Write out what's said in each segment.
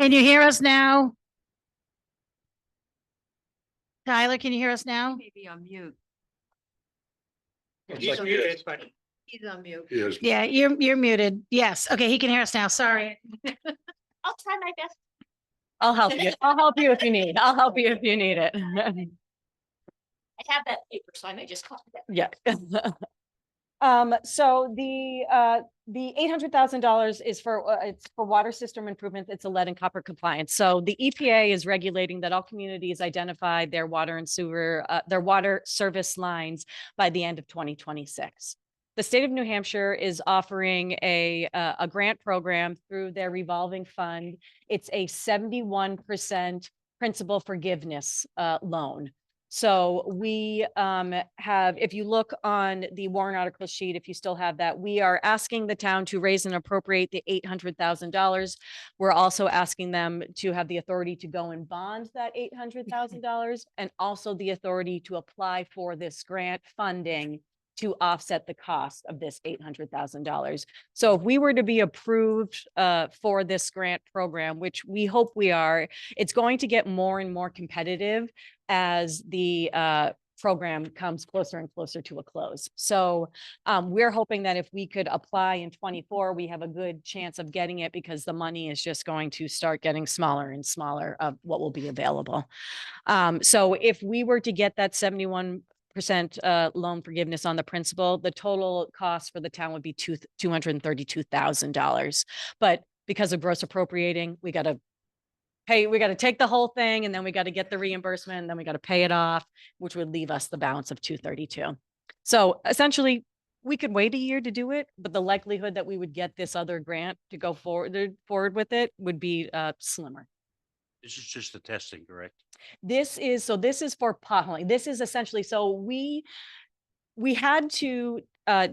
Can you hear us now? Tyler, can you hear us now? Maybe on mute. He's muted, but He's on mute. he is. Yeah, you're muted. Yes. Okay, he can hear us now. Sorry. I'll try my best. I'll help you. I'll help you if you need. I'll help you if you need it. I have that paper, so I may just copy that. Yeah. So the $800,000 is for it's for water system improvement. It's a lead and copper compliance. So the EPA is regulating that all communities identify their water and sewer, their water service lines by the end of 2026. The state of New Hampshire is offering a grant program through their revolving fund. It's a 71% principal forgiveness loan. So we have, if you look on the warrant article sheet, if you still have that, we are asking the town to raise and appropriate the $800,000. We're also asking them to have the authority to go and bond that $800,000 and also the authority to apply for this grant funding to offset the cost of this $800,000. So if we were to be approved for this grant program, which we hope we are, it's going to get more and more competitive as the program comes closer and closer to a close. So we're hoping that if we could apply in 24, we have a good chance of getting it because the money is just going to start getting smaller and smaller of what will be available. So if we were to get that 71% loan forgiveness on the principal, the total cost for the town would be $232,000. But because of gross appropriating, we got to take the whole thing and then we got to get the reimbursement and then we got to pay it off, which would leave us the balance of 232. So essentially we could wait a year to do it, but the likelihood that we would get this other grant to go forward with it would be slimmer. This is just the testing, correct? This is for potholing. This is essentially, so we had to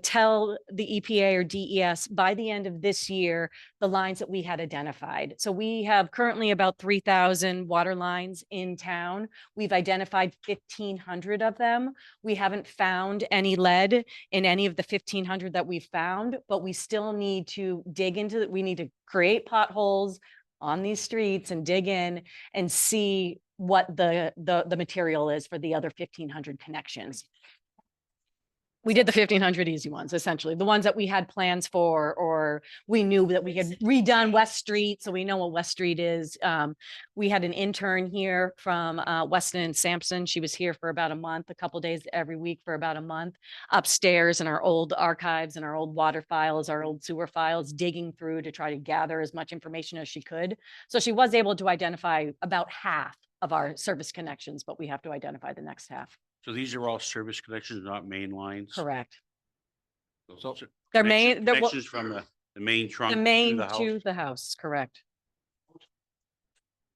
tell the EPA or DES by the end of this year, the lines that we had identified. So we have currently about 3,000 water lines in town. We've identified 1,500 of them. We haven't found any lead in any of the 1,500 that we've found, but we still need to dig into it. We need to create potholes on these streets and dig in and see what the material is for the other 1,500 connections. We did the 1,500 easy ones, essentially, the ones that we had plans for, or we knew that we had redone West Street. So we know what West Street is. We had an intern here from Weston and Sampson. She was here for about a month, a couple days every week for about a month, upstairs in our old archives and our old water files, our old sewer files, digging through to try to gather as much information as she could. So she was able to identify about half of our service connections, but we have to identify the next half. So these are all service connections, not main lines? Correct. So They're main, they're connections from the main trunk. the main to the house? to the house, correct.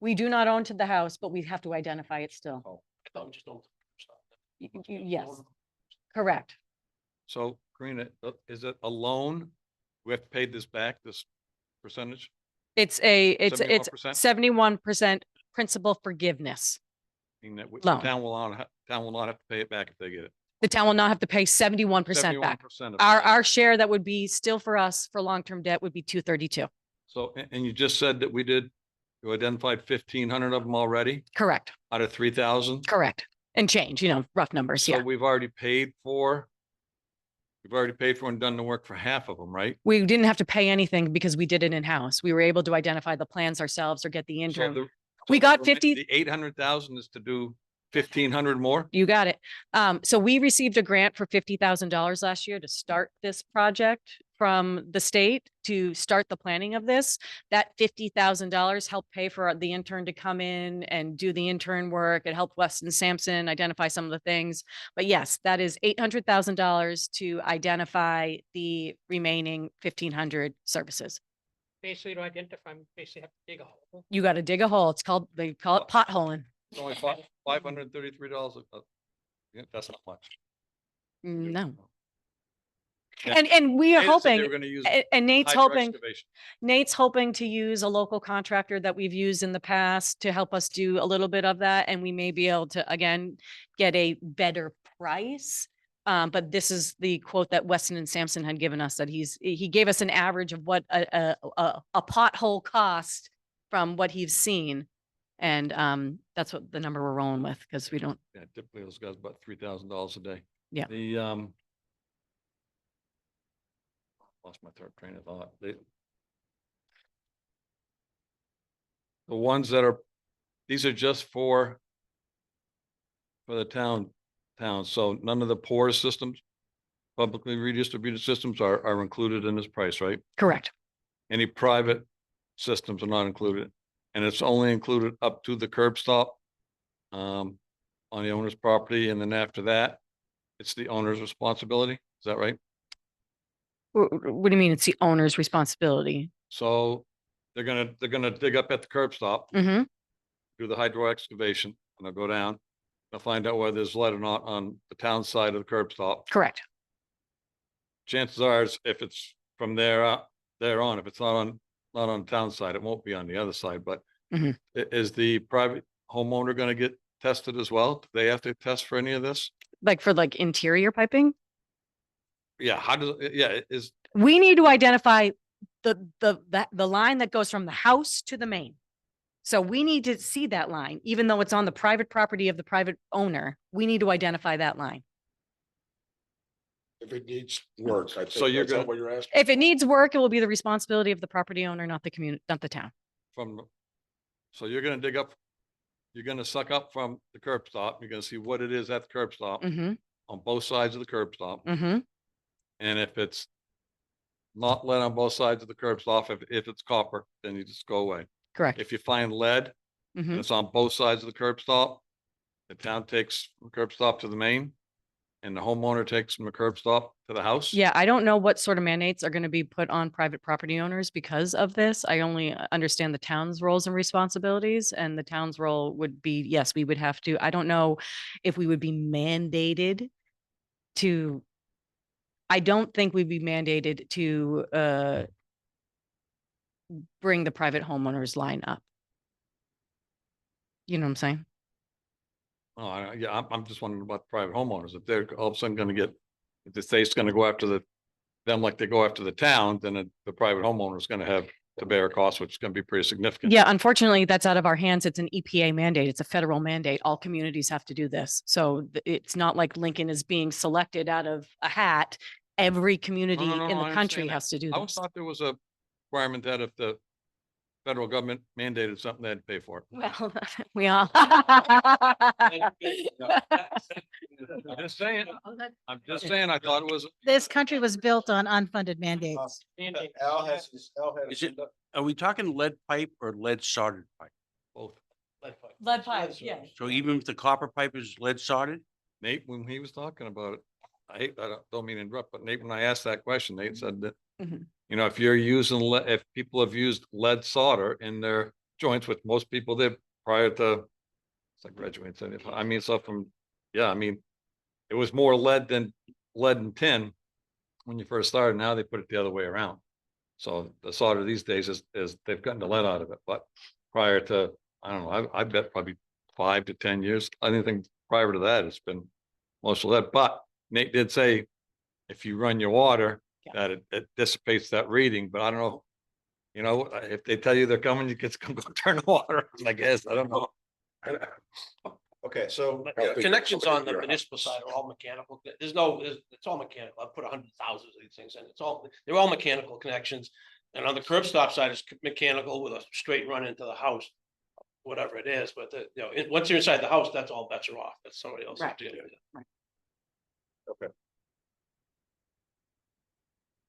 We do not own to the house, but we have to identify it still. Oh, I thought we just don't. Yes, correct. So Karina, is it a loan? We have to pay this back, this percentage? It's 71%? 71% principal forgiveness. Meaning that Loan. the town will not have to pay it back if they get it. The town will not have to pay 71% back. 71% of it. Our share that would be still for us for long-term debt would be 232. So, and you just said that you identified 1,500 of them already Correct, out of 3,000? correct. And change, rough numbers, So yeah. we've already paid for and done the work for half of them, right? We didn't have to pay anything because we did it in-house. We were able to identify the plans ourselves or get the So intern. We got 50 The 800,000 is to do 1,500 more? You got it. So we received a grant for $50,000 last year to start this project from the state to start the planning of this. That $50,000 helped pay for the intern to come in and do the intern work. It helped Weston Sampson identify some of the things. But yes, that is $800,000 to identify the remaining 1,500 services. Basically to identify, them, basically have to dig a hole. You got to dig a hole. They call it potholing. It's only $533. Yeah, that's not much. No. Yeah. And we are They said they hoping, were gonna use and Nate's hydro hoping, excavation. Nate's hoping to use a local contractor that we've used in the past to help us do a little bit of that. And we may be able to, again, get a better price. But this is the quote that Weston and Sampson had given us, that he gave us an average of what a pothole cost from what he's seen. And that's what the number we're rolling with, because we don't, Yeah, typically those guys about $3,000 a day. Yeah. The, lost my third train of thought. The ones that are, these are just for the towns. So none of the poor systems, publicly redistributed systems are included in this price, right? correct. Any private systems are not included. And it's only included up to the curb stop on the owner's property. And then after that, it's the owner's responsibility. Is that right? What do you mean it's the owner's responsibility? So they're gonna dig up at the curb stop, Mm-hmm, do the hydro excavation, and they'll go down. They'll find out whether there's lead or not on the town side of the curb stop. correct. Chances are, if it's from there on, if it's not on the town side, it won't be on the other side, but Mhm. is the private homeowner gonna get tested as well? Do they have to test for any of this? Like for like interior piping? Yeah, how does, yeah, is, We need to identify the line that goes from the house to the main. So we need to see that line, even though it's on the private property of the private owner, we need to identify that line. If it needs work, I think. So you're Is that gonna- what you're asking? If it needs work, it will be the responsibility of the property owner, not the community, not the town. so you're gonna dig up, you're gonna suck up from the curb stop, you're gonna see what it is at the curb stop Mm-hmm, on both sides of the curb stop. mm-hmm, And if it's not lead on both sides of the curb stop, if it's copper, then you just go away. correct. If you find lead and Mm-hmm, it's on both sides of the curb stop, the town takes from the curb stop to the main and the homeowner takes from the curb stop to the house. yeah, I don't know what sort of mandates are gonna be put on private property owners because of this. I only understand the town's roles and responsibilities, and the town's role would be, yes, we would have to, I don't know if we would be mandated to, I don't think we'd be mandated to bring the private homeowners line up. You know what I'm saying? Oh, yeah, I'm just wondering about the private homeowners. If they're all of a sudden gonna get, if the state's gonna go after them like they go after the town, then the private homeowner is gonna have to bear a cost, which is gonna be pretty significant. Yeah, unfortunately, that's out of our hands. It's an EPA mandate. It's a federal mandate. All communities have to do this. So it's not like Lincoln is being selected out of a hat. Every community no, in I the country understand that. has to do I always this. thought there was a requirement that if the federal government mandated something, they'd pay for it. Well, we all. I'm just saying, I thought it was, This country was built on unfunded mandates. Al has had. Is it- Are we talking lead pipe or lead soldered pipe? both. Lead pipes, yeah. So even if the copper pipe is lead soldered? Nate, when he was talking about it, I don't mean to interrupt, but Nate, when I asked that question, Nate said that, Mhm. you know, if you're using if people have used lead solder in their joints, which most people did prior to, it's like graduating 75, I mean, so from, yeah, I mean, it was more lead and tin when you first started. Now they put it the other way around. So the solder these days is they've gotten the lead out of it, but prior to, I don't know, I bet probably 5 to 10 years, anything prior to that, it's been mostly lead. But Nate did say, if you run your water, Yeah. that it dissipates that reading, but I don't know. You know, if they tell you they're coming, you just go turn the water on, I guess, I don't know. Okay, so. But the connections on the municipal side are all mechanical. It's all mechanical. I put 100,000 of these things in. They're all mechanical connections. And on the curb stop side is mechanical with a straight run into the house, whatever it is. But once you're inside the house, that's all bets are off. That's somebody else. Right.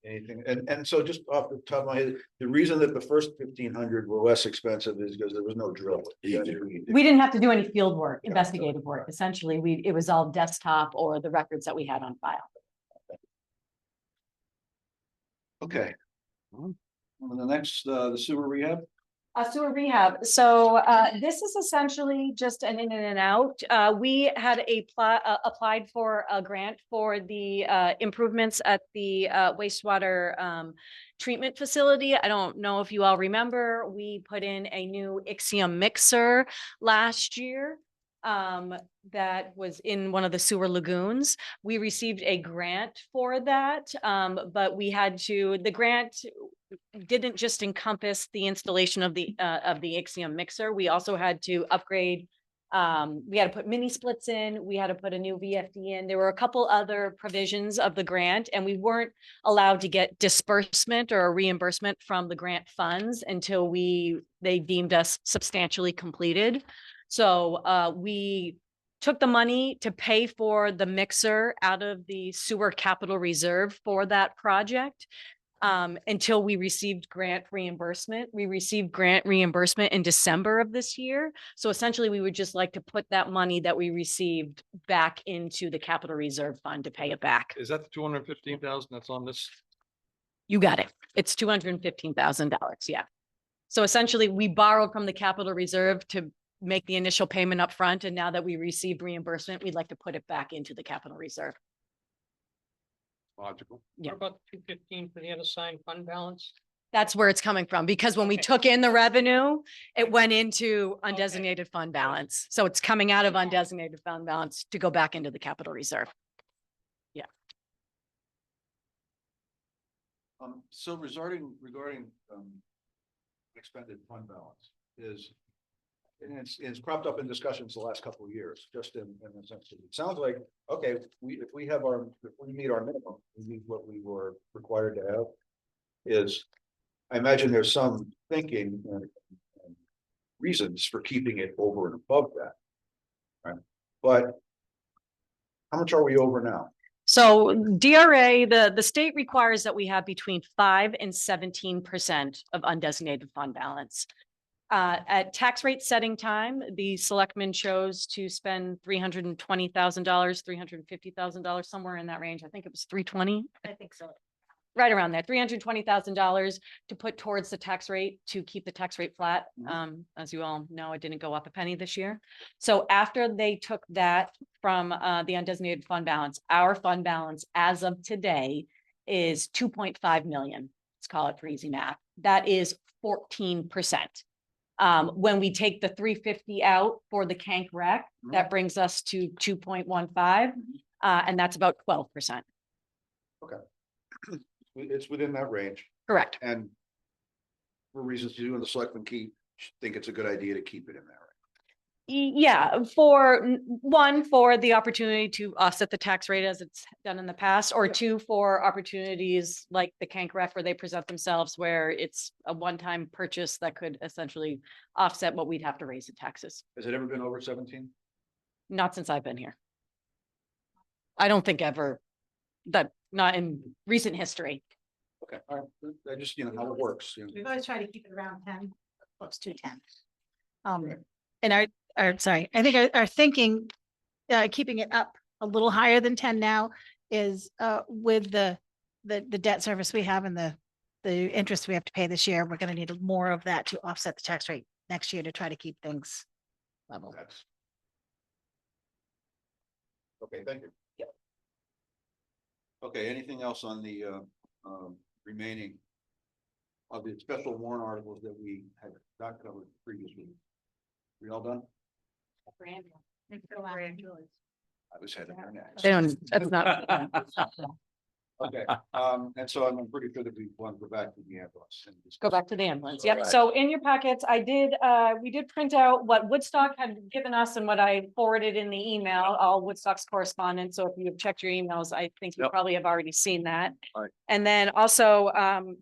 Anything, and so just off the top of my head, the reason that the first 1,500 were less expensive is because there was no drill. We didn't have to do any field work, investigative work. Essentially, it was all desktop or the records that we had on file. Okay. On the next, the sewer rehab. Sewer rehab. So this is essentially just an in and out. We had applied for a grant for the improvements at the wastewater treatment facility. I don't know if you all remember, we put in a new Ixiom mixer last year. that was in one of the sewer lagoons. We received a grant for that, but the grant didn't just encompass the installation of the Ixiom mixer. We also had to upgrade. We had to put mini splits in, we had to put a new VFD in. There were a couple other provisions of the grant, and we weren't allowed to get disbursement or a reimbursement from the grant funds until they deemed us substantially completed. So we took the money to pay for the mixer out of the sewer capital reserve for that project. Until we received grant reimbursement. We received grant reimbursement in December of this year. So essentially, we would just like to put that money that we received back into the capital reserve fund to pay it back. Is that the 215,000 that's on this? You got it. It's $215,000. Yeah. So essentially, we borrowed from the capital reserve to make the initial payment up front. And now that we received reimbursement, we'd like to put it back into the capital reserve. Logical. Yeah. What about 215 for the unassigned fund balance? That's where it's coming from, because when we Okay. took in the revenue, it went into undesignated fund balance. So it's coming out of undesignated fund balance to go back into the capital reserve. So regarding expended fund balance is, and it's cropped up in discussions the last couple of years, just in the sense that it sounds like, okay, if we meet our minimum, we meet what we were required to have, is, I imagine there's some thinking and reasons for keeping it over and above that. Right, but how much are we over now? So DRA, the state requires that we have between 5% and 17% of undesignated fund balance. At tax rate setting time, the selectmen chose to spend $320,000, $350,000, somewhere in that range. I think it was 320. I think so. Right around there, $320,000 to put towards the tax rate to keep the tax rate flat. As you all know, it didn't go up a penny this year. So after they took that from the undesignated fund balance, our fund balance as of today is 2.5 million. Let's call it for easy math. That is 14%. When we take the 350 out for the Kank rec, that brings us to 2.15, and that's about 12%. It's within that range, Correct. and for reasons you and the selectmen think it's a good idea to keep it in there. Yeah, for for the opportunity to offset the tax rate as it's done in the past, or two, for opportunities like the Kank rec where they present themselves, where it's a one-time purchase that could essentially offset what we'd have to raise in taxes. Has it ever been over 17? Not since I've been here. I don't think ever, not in recent history. Okay, all right, I just, how it works. We've always tried to keep it around 10, close to 10. Right. And I think our thinking, keeping it up a little higher than 10 now is with the debt service we have and the interest we have to pay this year, we're going to need more of that to offset the tax rate next year to try to keep things level. That's. Okay, thank you. Yep. Okay, anything else on the remaining of the special warrant articles that we had not covered previously? We all done? I was heading there next. They don't, that's not. Okay, and so I'm pretty sure that we want to go back to the ambulance. And Go discuss- back to the ambulance. All Yep. right. So in your packets, we did print out what Woodstock had given us and what I forwarded in the email, all Woodstock's correspondence. So if you've checked your emails, I think you Yep. probably have already seen that. Right. And then also,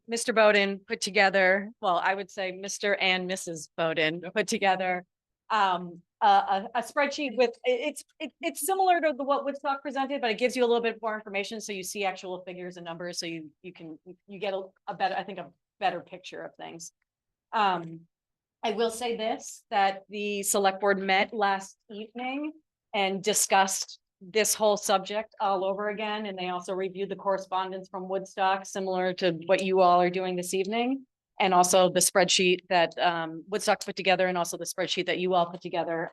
Mr. Bowden put together, well, I would say Mr. and Mrs. Bowden put together a spreadsheet with, it's similar to what Woodstock presented, but it gives you a little bit more information. So you see actual figures and numbers. So you get a better, I think, a better picture of things. I will say this, that the select board met last evening and discussed this whole subject all over again. And they also reviewed the correspondence from Woodstock, similar to what you all are doing this evening. And also the spreadsheet that Woodstock put together, and also the spreadsheet that you all put together.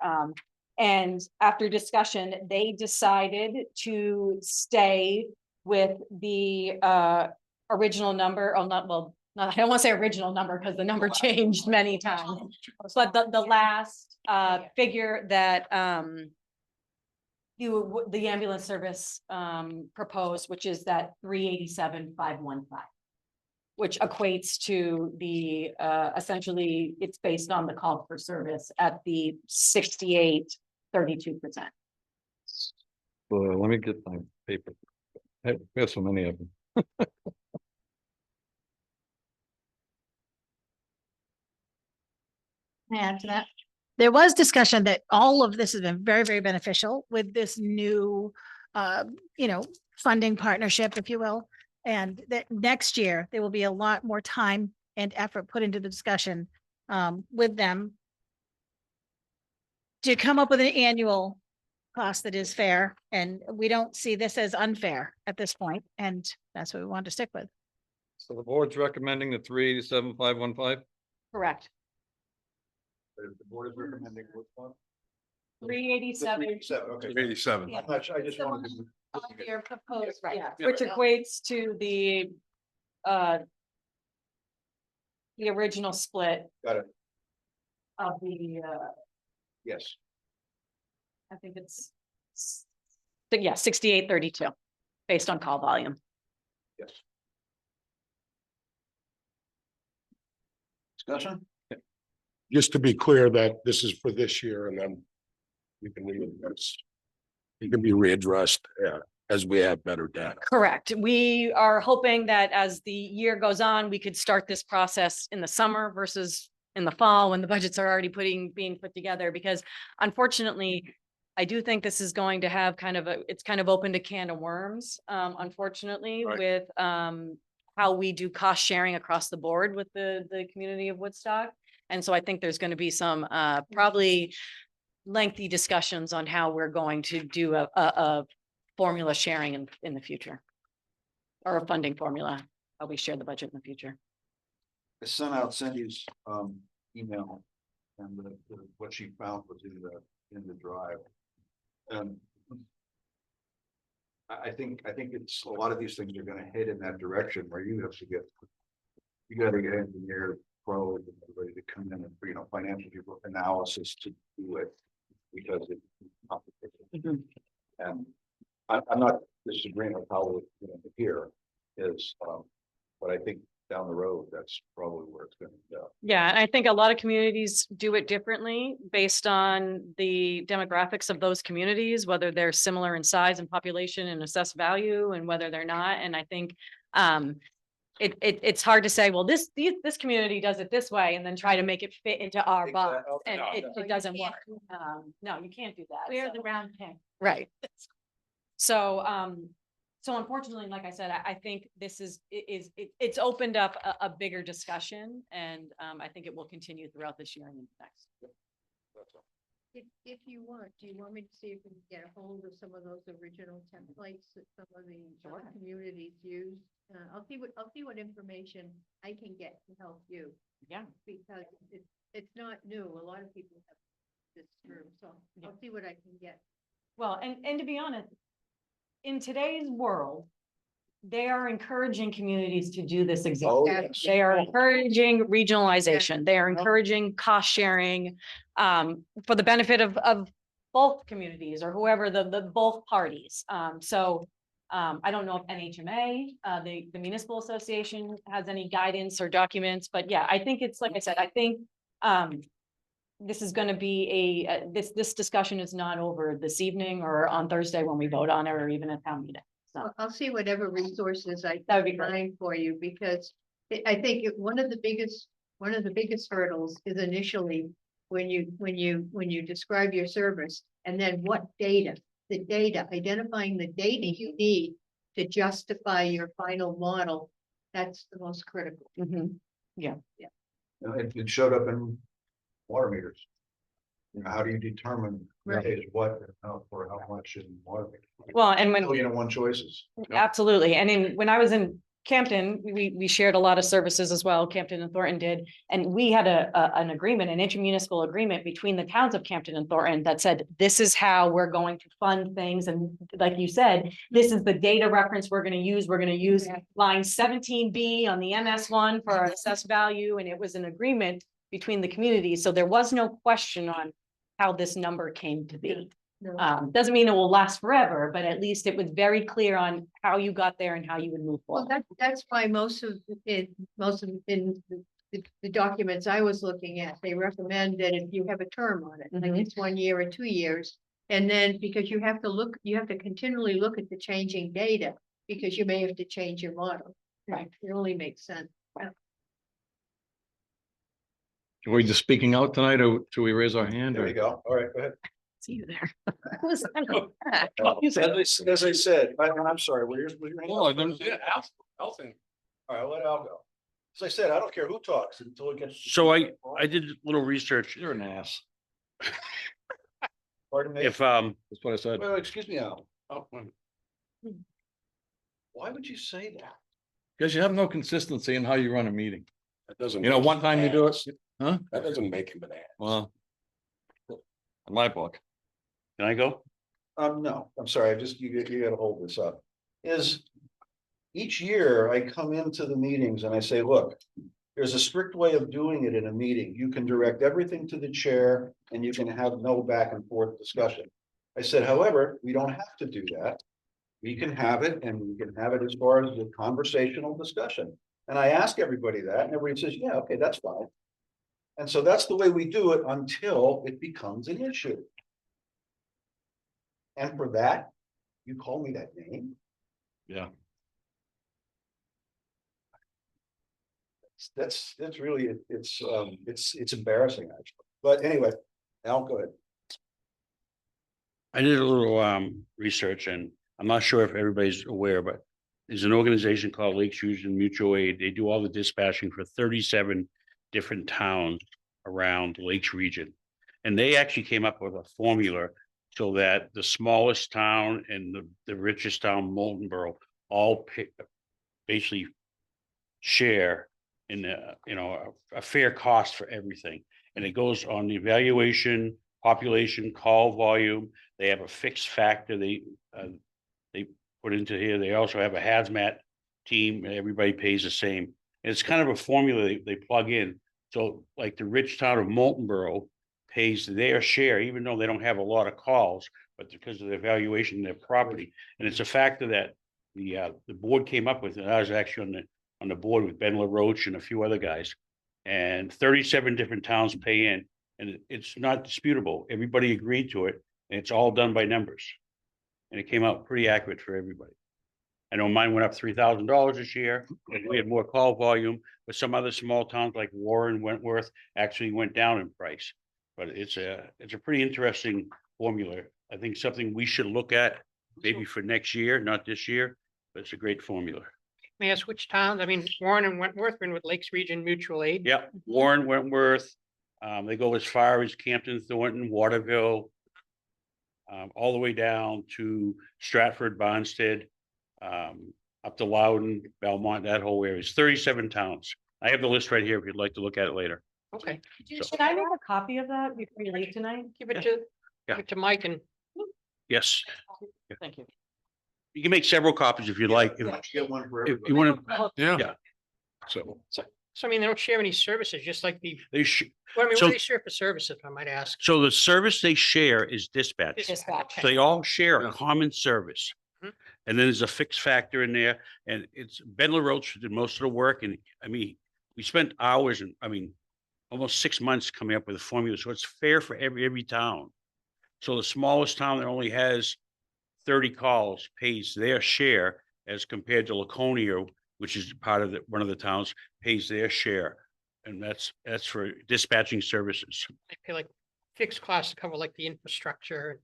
And after discussion, they decided to stay with the original number, I don't want to say original number because the number changed many times, but the last figure that the ambulance service proposed, which is that 387,515. Which equates to the essentially, it's based on the call for service at the 68.32%. Let me get my paper. Hey, we have so many of them. Add to that. There was discussion that all of this has been very, very beneficial with this new, funding partnership, if you will. And that next year, there will be a lot more time and effort put into the discussion with them to come up with an annual cost that is fair. And we don't see this as unfair at this point, and that's what we want to stick with. So the board's recommending the 387,515. Correct. The board is recommending which one? 387. 387, okay. 87. Yeah. I just wanted to. Your proposed, Right, yeah. which equates to the original split Got it, of the, yes. I think it's, 68.32, based on call volume. Yes. Discussion? Just to be clear that this is for this year and then we can readdress. It can be readdressed as we have better data. Correct. We are hoping that as the year goes on, we could start this process in the summer versus in the fall when the budgets are already being put together, because unfortunately, I do think this is going to have it's kind of opened a can of worms, unfortunately, Right. with how we do cost sharing across the board with the community of Woodstock. And so I think there's going to be some probably lengthy discussions on how we're going to do a formula sharing in the future. Or a funding formula, how we share the budget in the future. I sent out Cindy's email and what she found was in the drive. And I think it's a lot of these things are gonna head in that direction where you have to get, you gotta get engineer pro and everybody to come in and, financial people analysis to do it because it's complicated. And I'm not disagreeing with how we're here is, but I think down the road, that's probably where it's gonna go. Yeah, and I think a lot of communities do it differently based on the demographics of those communities, whether they're similar in size and population and assessed value and whether they're not. And I think it's hard to say, well, this community does it this way and then try to make it fit into our box. Exactly. And No, it doesn't work. No, you can't do that. We're So- the round peg. Right. So, so unfortunately, like I said, I think this it's opened up a bigger discussion, and I think it will continue throughout this year and into next. If you want, do you want me to see if we can get a hold of some of those original templates that some of the Sure. communities use? I'll see what information I can get to help you, Yeah. because it's not new. A lot of people have this term, so I'll see what I can get. Well, and to be honest, in today's world, they are encouraging communities to do this Oh, exactly. yes. They are encouraging regionalization. They are encouraging cost sharing for the benefit of both communities or whoever the both parties. So I don't know if NHMA, the municipal association has any guidance or documents, but yeah, I think it's like I said, I think this is going to be this discussion is not over this evening or on Thursday when we vote on it or even at town meeting. So I'll see whatever resources I That would be can great. find for you, because I think one of the biggest hurdles is initially when you describe your service, and then what identifying the data you need to justify your final model. That's the most critical. mhm. It showed up in water meters. How do you determine Right. is what and how for how much in water? Well, and when Million and one choices. absolutely, and when I was in Campton, we shared a lot of services as well, Campton and Thornton did. And we had an agreement, an intermunicipal agreement between the towns of Campton and Thornton that said, this is how we're going to fund things. And like you said, this is the data reference we're gonna use. We're gonna use line 17B on the MS one for our assessed value. And it was an agreement between the communities. So there was no question on how this number came to be. No. Doesn't mean it will last forever, but at least it was very clear on how you got there and how you would move Well, forward. that's why most of in the documents I was looking at, they recommend that if you have a term on it, like Mhm. it's 1 year or 2 years. And then because you have to continually look at the changing data, because you may have to change your model. Right. It only makes sense. Are we just speaking out tonight or should we raise our hand? There or- you go. All right, go ahead. See you there. As I said, I'm sorry, where's your hand? Well, I don't- All right, let Al go. As I said, I don't care who talks until it gets. So I did a little research. You're an ass. Pardon me. If, That's what I said. Well, excuse me, Al. oh, Why would you say that? Because you have no consistency in how you run a meeting. That doesn't. You know, make one him time you an do ass. it, huh? That doesn't make him an ass. Well. In my book. can I go? No, I'm sorry, you gotta hold this up. Is each year I come into the meetings and I say, look, there's a strict way of doing it in a meeting. You can direct everything to the chair and you can have no back and forth discussion. I said, however, we don't have to do that. We can have it and we can have it as far as the conversational discussion. And I ask everybody that and everybody says, yeah, okay, that's fine. And so that's the way we do it until it becomes an issue. And for that, you call me that name? Yeah. That's really, it's embarrassing actually. But anyway, Al, go ahead. I did a little research and I'm not sure if everybody's aware, but there's an organization called Lakes Fusion Mutual Aid. They do all the dispatching for 37 different towns around the Lakes region. And they actually came up with a formula so that the smallest town and the richest town, Molten Borough, all basically share in a fair cost for everything. And it goes on the evaluation, population, call volume. They have a fixed factor they put into here. They also have a hazmat team and everybody pays the same. And it's kind of a formula they plug in. So like the rich town of Molten Borough pays their share, even though they don't have a lot of calls, but because of the evaluation of their property. And it's a factor that the board came up with, and I was actually on the board with Ben LaRoche and a few other guys. And 37 different towns pay in, and it's not disputable. Everybody agreed to it, and it's all done by numbers. And it came out pretty accurate for everybody. I know mine went up $3,000 this year, and we had more call volume, but some other small towns like Warren, Wentworth actually went down in price. But it's a pretty interesting formula. I think something we should look at maybe for next year, not this year, but it's a great formula. May I ask which towns? I mean, Warren and Wentworth are in with Lakes Region Mutual Aid. Yeah, Warren, Wentworth, they go as far as Campton, Thornton, Waterville, all the way down to Stratford, Bonstead, up to Loudon, Belmont, that whole area. It's 37 towns. I have the list right here if you'd like to look at it later. Okay, So- Can I make a copy of that before you leave tonight? give it to, Yeah. give it to Mike and Yes, Thank you. you can make several copies if you'd like. Get one for If everybody. you want to, Yeah. Yeah. So. so I mean, they don't share any services, just like the, they should, well, I mean, So- what do they share for services, if I might ask? so the service they share is dispatch. Dispatch. So they all share Yeah. a common service. Mhm. And then there's a fixed factor in there, and it's Ben LaRoche who did most of the work, and I mean, we spent hours and, I mean, almost 6 months coming up with a formula, so it's fair for every town. So the smallest town that only has 30 calls pays their share as compared to Laconia, which is part of one of the towns, pays their share. And that's for dispatching services. They pay like fixed costs to cover like the infrastructure.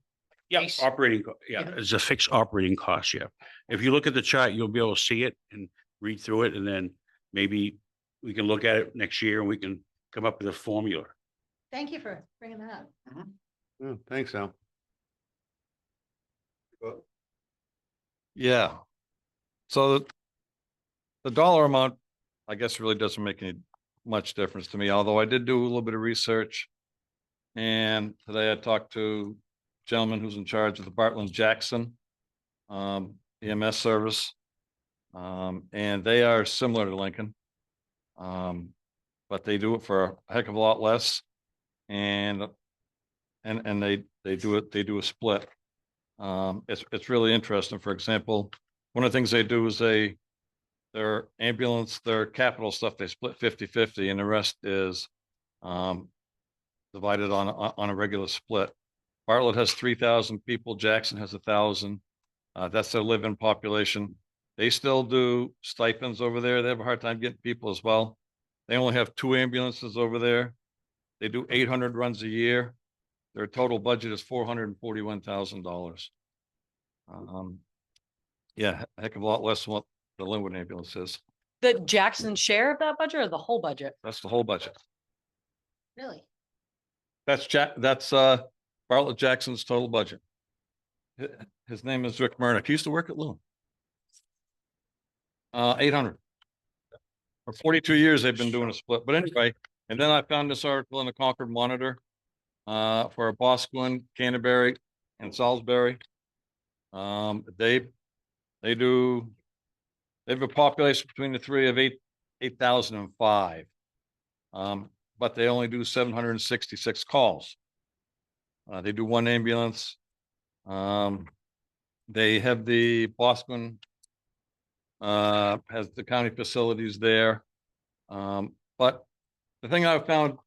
Yeah, Base. yeah, Yeah. it's a fixed operating cost, yeah. If you look at the chart, you'll be able to see it and read through it, and then maybe we can look at it next year and we can come up with a formula. Thank you for bringing that up. Thanks, Al. Yeah. So the dollar amount, I guess really doesn't make any much difference to me, although I did do a little bit of research. And today I talked to a gentleman who's in charge of the Bartlett Jackson EMS service. And they are similar to Lincoln. But they do it for a heck of a lot less. And they do a split. It's really interesting. For example, one of the things they do is their ambulance, their capital stuff, they split 50-50 and the rest is divided on a regular split. Bartlett has 3,000 people, Jackson has 1,000. That's their live-in population. They still do stipends over there. They have a hard time getting people as well. They only have 2 ambulances over there. They do 800 runs a year. Their total budget is $441,000. Yeah, a heck of a lot less than what the Linwood ambulance is. The Jackson share of that budget or the whole budget? That's the whole budget. Really? That's Bartlett Jackson's total budget. His name is Rick Murnick. He used to work at Loon. 800. For 42 years, they've been doing a split. But anyway, and then I found this article in the Concord Monitor for Boscawen, Canterbury, and Salisbury. They have a population between the three of 8,005. But they only do 766 calls. They do 1 ambulance. They have the Boscawen has the county facilities there. But the thing I found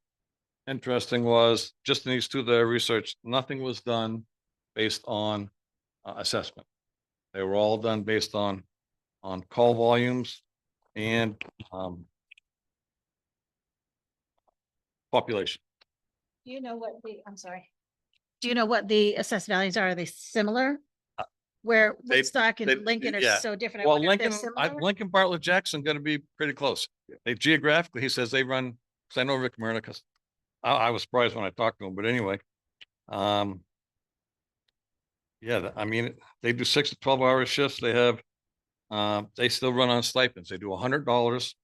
interesting was just in these 2 that I researched, nothing was done based on assessment. They were all done based on call volumes and population. Do you know what I'm sorry. Do you know what the assessed values are? Are they similar? Where Woodstock and Lincoln are yeah. so different. I Well, wonder if they're Lincoln, similar? Lincoln, Bartlett, Jackson going to be pretty close. They geographically, he says they run, because I know Rick Murnick, 'cause I was surprised when I talked to him, but anyway. Yeah, I mean, they do 6 to 12-hour shifts. They have, they still run on stipends. They do $100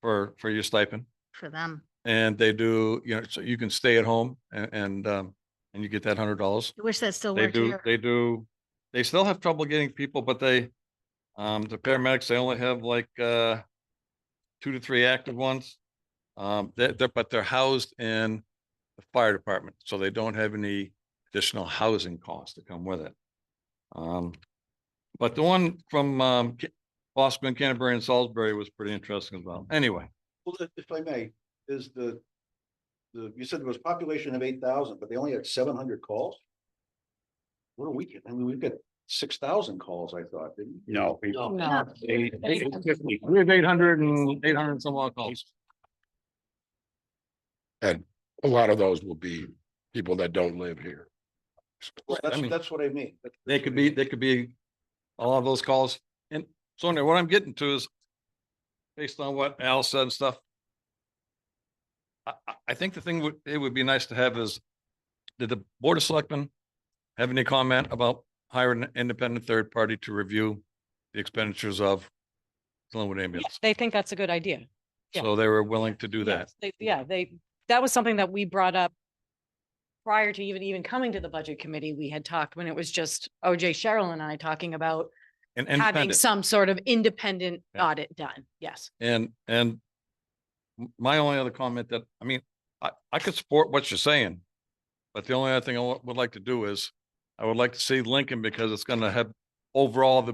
for your stipend. For them. And they do, so you can stay at home and you get that $100. I wish that still They worked do, here. they still have trouble getting people, but the paramedics, they only have like 2 to 3 active ones. But they're housed in the fire department, so they don't have any additional housing costs to come with it. But the one from Boscawen, Canterbury, and Salisbury was pretty interesting as well. Anyway, Well, if I may, is you said there was population of 8,000, but they only had 700 calls? What are we getting? I mean, we've got 6,000 calls, I thought, didn't we? No. No. 850. we have 800 and some odd calls. And a lot of those will be people that don't live here. I mean- That's what I mean. They could be a lot of those calls. And so what I'm getting to is based on what Al said and stuff. I think the thing it would be nice to have is, did the Board of Selectmen have any comment about hiring an independent third party to review the expenditures of Glenwood Yes, ambulance? they think that's a good idea. Yeah. So they were willing to do that. Yes, that was something that we brought up prior to even coming to the budget committee. We had talked when it was just OJ, Cheryl and I talking about And having independent. some sort of independent Yeah. audit done. Yes. And my only other comment that, I mean, I could support what you're saying. But the only other thing I would like to do is, I would like to see Lincoln, because it's gonna have overall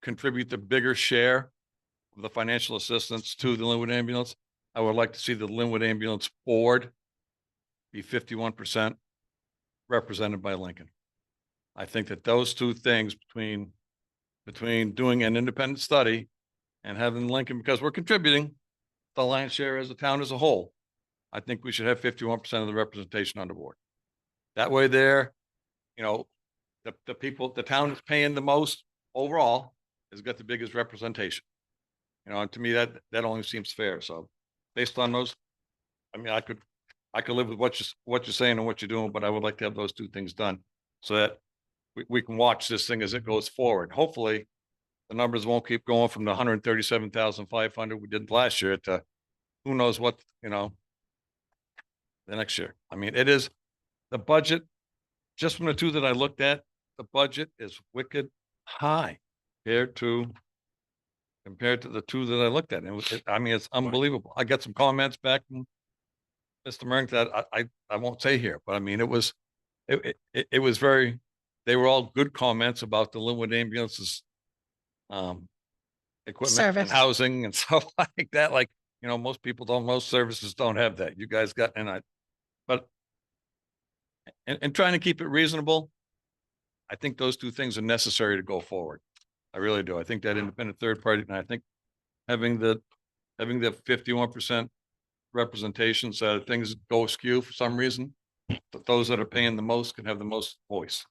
contribute the bigger share of the financial assistance to the Linwood ambulance. I would like to see the Linwood ambulance board be 51% represented by Lincoln. I think that those 2 things between doing an independent study and having Lincoln, because we're contributing the lion's share as a town as a whole. I think we should have 51% of the representation on the board. That way there, the people, the town is paying the most overall has got the biggest representation. And to me, that only seems fair. So based on those, I mean, I could live with what you're saying and what you're doing, but I would like to have those 2 things done so that we can watch this thing as it goes forward. Hopefully, the numbers won't keep going from the 137,500 we did last year to who knows what, the next year. I mean, it is the budget, just from the two that I looked at, the budget is wicked high compared to the two that I looked at. I mean, it's unbelievable. I got some comments back from Mr. Murray that I won't say here, but I mean, it was very, they were all good comments about the Linwood ambulances, equipment and Service. housing and stuff like that. Like, most services don't have that. You guys got, but trying to keep it reasonable, I think those two things are necessary to go forward. I really do. I think that independent third party, and I think having the 51% representation so that things go askew for some reason, but those that are paying the most can have the most voice.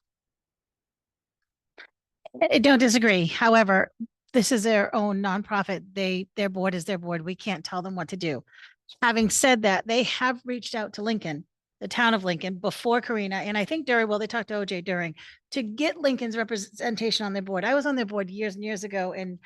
I don't disagree. However, this is their own nonprofit. Their board is their board. We can't tell them what to do. Having said that, they have reached out to Lincoln, the town of Lincoln, before Karina, and I think they talked to OJ During to get Lincoln's representation on their board. I was on their board years and years ago, and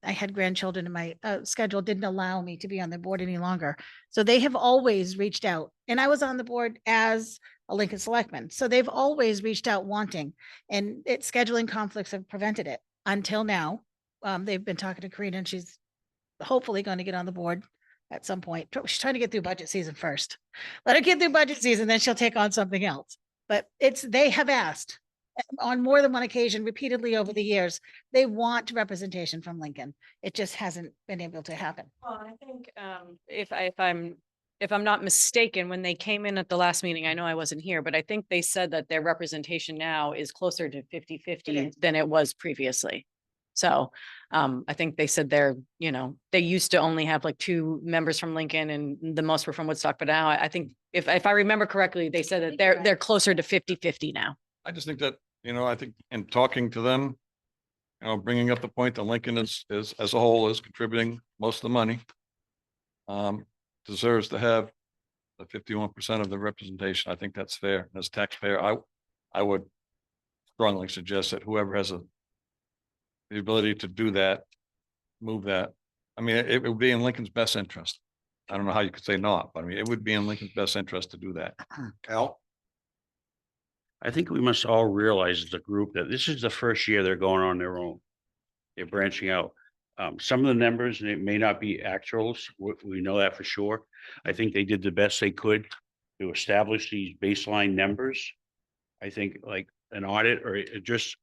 I had grandchildren, and my schedule didn't allow me to be on the board any longer. So they have always reached out, and I was on the board as a Lincoln selectman. So they've always reached out wanting, and scheduling conflicts have prevented it until now. They've been talking to Karina, and she's hopefully going to get on the board at some point. She's trying to get through budget season first. Let her get through budget season, then she'll take on something else. But they have asked on more than one occasion, repeatedly over the years, they want representation from Lincoln. It just hasn't been able to happen. Well, I think if I'm not mistaken, when they came in at the last meeting, I know I wasn't here, but I think they said that their representation now is closer to 50-50 than it was previously. So I think they said they used to only have like 2 members from Lincoln and the most were from Woodstock. But now I think if I remember correctly, they said that they're closer to 50-50 now. I just think that, I think in talking to them, bringing up the point that Lincoln is as a whole is contributing most of the money, deserves to have the 51% of the representation. I think that's fair. As a taxpayer, I would strongly suggest that whoever has the ability to do that, move that. I mean, it would be in Lincoln's best interest. I don't know how you could say not, but I mean, it would be in Lincoln's best interest to do that. Al? I think we must all realize as a group that this is the first year they're going on their own. They're branching out. Some of the numbers, they may not be actuals. We know that for sure. I think they did the best they could to establish these baseline numbers. I think like an audit or just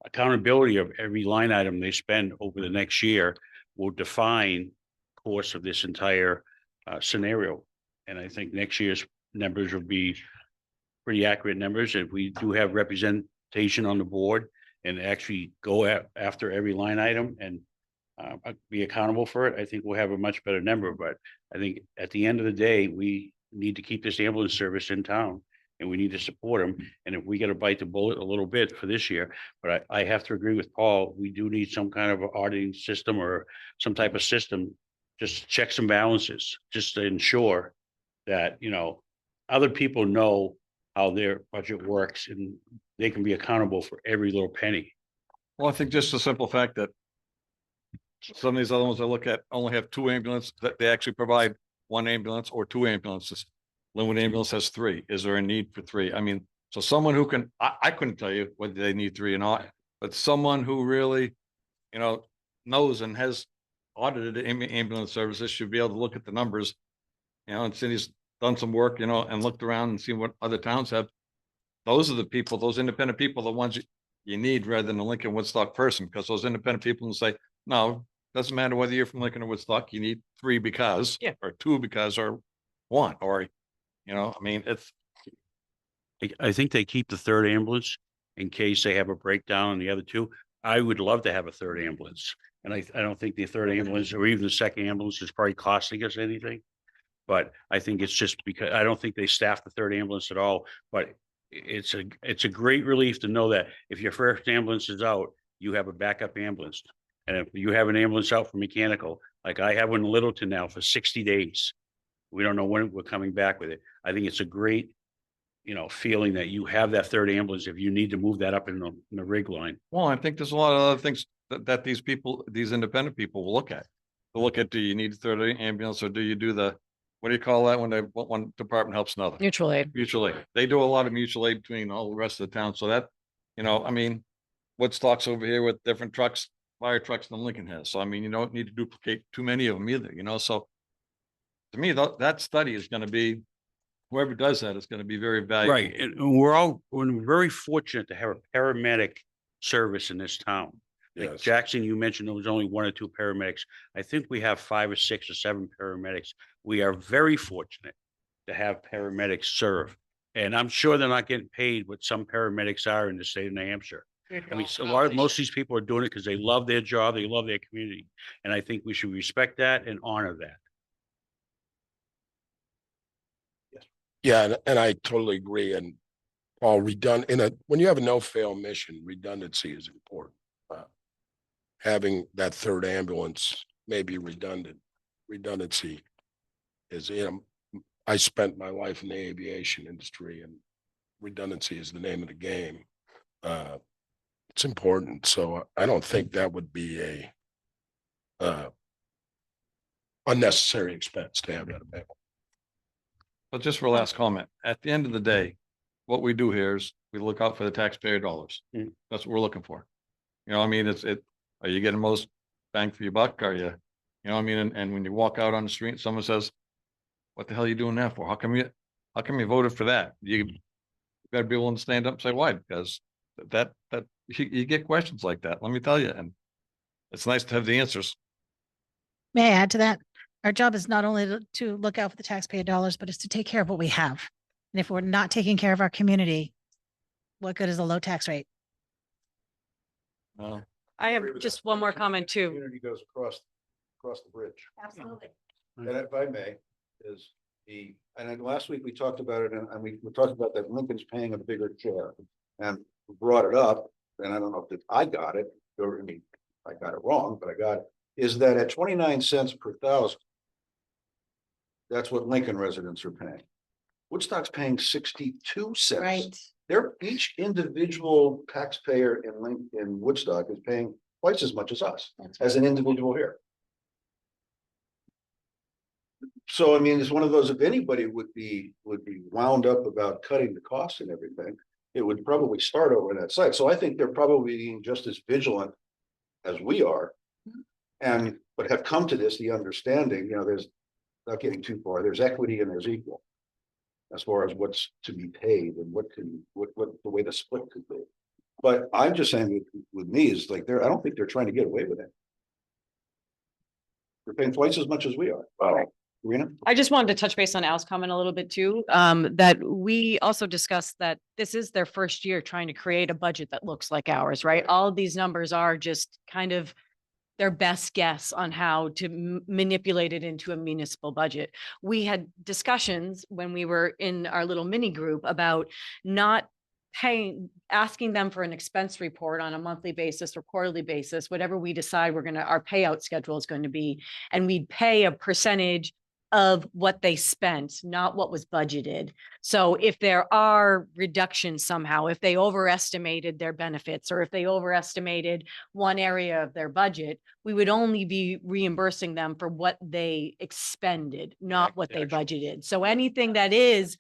accountability of every line item they spend over the next year will define course of this entire scenario. And I think next year's numbers will be pretty accurate numbers. If we do have representation on the board and actually go after every line item and be accountable for it, I think we'll have a much better number. But I think at the end of the day, we need to keep this ambulance service in town and we need to support them. And if we get to bite the bullet a little bit for this year, but I have to agree with Paul, we do need some kind of auditing system or some type of system, just checks and balances, just to ensure that, other people know how their budget works and they can be accountable for every little penny. Well, I think just the simple fact that some of these other ones I look at only have 2 ambulances, that they actually provide 1 ambulance or 2 ambulances. Linwood Ambulance has 3. Is there a need for 3? I mean, so someone who can, I couldn't tell you whether they need 3 or not, but someone who really, knows and has audited ambulance services should be able to look at the numbers, and Cindy's done some work, and looked around and seen what other towns have. Those are the people, those independent people, the ones you need rather than a Lincoln Woodstock person, because those independent people will say, no, doesn't matter whether you're from Lincoln or Woodstock, you need 3 because, or 2 because, or 1, or, I mean, it's. I think they keep the 3rd ambulance in case they have a breakdown in the other 2. I would love to have a 3rd ambulance. And I don't think the 3rd ambulance or even the 2nd ambulance is probably costing us anything. But I think it's just because I don't think they staff the 3rd ambulance at all, but it's a great relief to know that if your first ambulance is out, you have a backup ambulance. And if you have an ambulance out for mechanical, like I have one in Littleton now for 60 days, we don't know when we're coming back with it. I think it's a great feeling that you have that third ambulance if you need to move that up in the rig line. Well, I think there's a lot of other things that these people, these independent people will look at. They'll look at, do you need a third ambulance or do you do what do you call that when one department helps another? Mutual aid. Mutual aid. They do a lot of mutual aid between all the rest of the town. So that, I mean, Woodstock's over here with different trucks, fire trucks than Lincoln has. So I mean, you don't need to duplicate too many of them either, so to me, that study is going to be, whoever does that is going to be very valuable. Right, and we're very fortunate to have a paramedic service in this town. Like Yes. Jackson, you mentioned there was only 1 or 2 paramedics. I think we have 5 or 6 or 7 paramedics. We are very fortunate to have paramedics serve. And I'm sure they're not getting paid what some paramedics are in the state of New Hampshire. I mean, most of these people are doing it because they love their job, they love their community. And I think we should respect that and honor that. Yeah, and I totally agree. And Paul, when you have a no-fail mission, redundancy is important. Having that third ambulance may be redundant. Redundancy is, I spent my life in the aviation industry, and redundancy is the name of the game. It's important. So I don't think that would be a unnecessary expense to have that available. But just for a last comment, at the end of the day, what we do here is we look out for the taxpayer dollars. Mm. That's what we're looking for. I mean, are you getting most bang for your buck? Are you, I mean, and when you walk out on the street, someone says, what the hell are you doing that for? How come you voted for that? You gotta be willing to stand up and say why, because that you get questions like that, let me tell you, and it's nice to have the answers. May I add to that? Our job is not only to look out for the taxpayer dollars, but it's to take care of what we have. And if we're not taking care of our community, what good is a low tax rate? I have Agree with just that. one more comment too. Community goes across the bridge. Absolutely. And if I may, and then last week we talked about it, and we talked about that Lincoln's paying a bigger share. And brought it up, and I don't know if I got it, or I mean, I got it wrong, but I got it, is that at 29 cents per thousand, that's what Lincoln residents are paying. Woodstock's paying 62 cents. Right. They're, each individual taxpayer in Woodstock is paying twice as much as us, as an individual here. So, I mean, it's one of those, if anybody would be wound up about cutting the costs and everything, it would probably start over that site. So I think they're probably being just as vigilant as we are. But have come to the understanding, there's, not getting too far, there's equity and there's equal. As far as what's to be paid and what the way the split could be. But I'm just saying with me is like, I don't think they're trying to get away with it. They're paying twice as much as we are. Wow. Rena? I just wanted to touch base on Al's comment a little bit too, that we also discussed that this is their first year trying to create a budget that looks like ours, right? All of these numbers are just kind of their best guess on how to manipulate it into a municipal budget. We had discussions when we were in our little mini group about not asking them for an expense report on a monthly basis or quarterly basis, whatever we decide our payout schedule is going to be, and we'd pay a percentage of what they spent, not what was budgeted. So if there are reductions somehow, if they overestimated their benefits, or if they overestimated one area of their budget, we would only be reimbursing them for what they expended, not what they budgeted. So anything that is,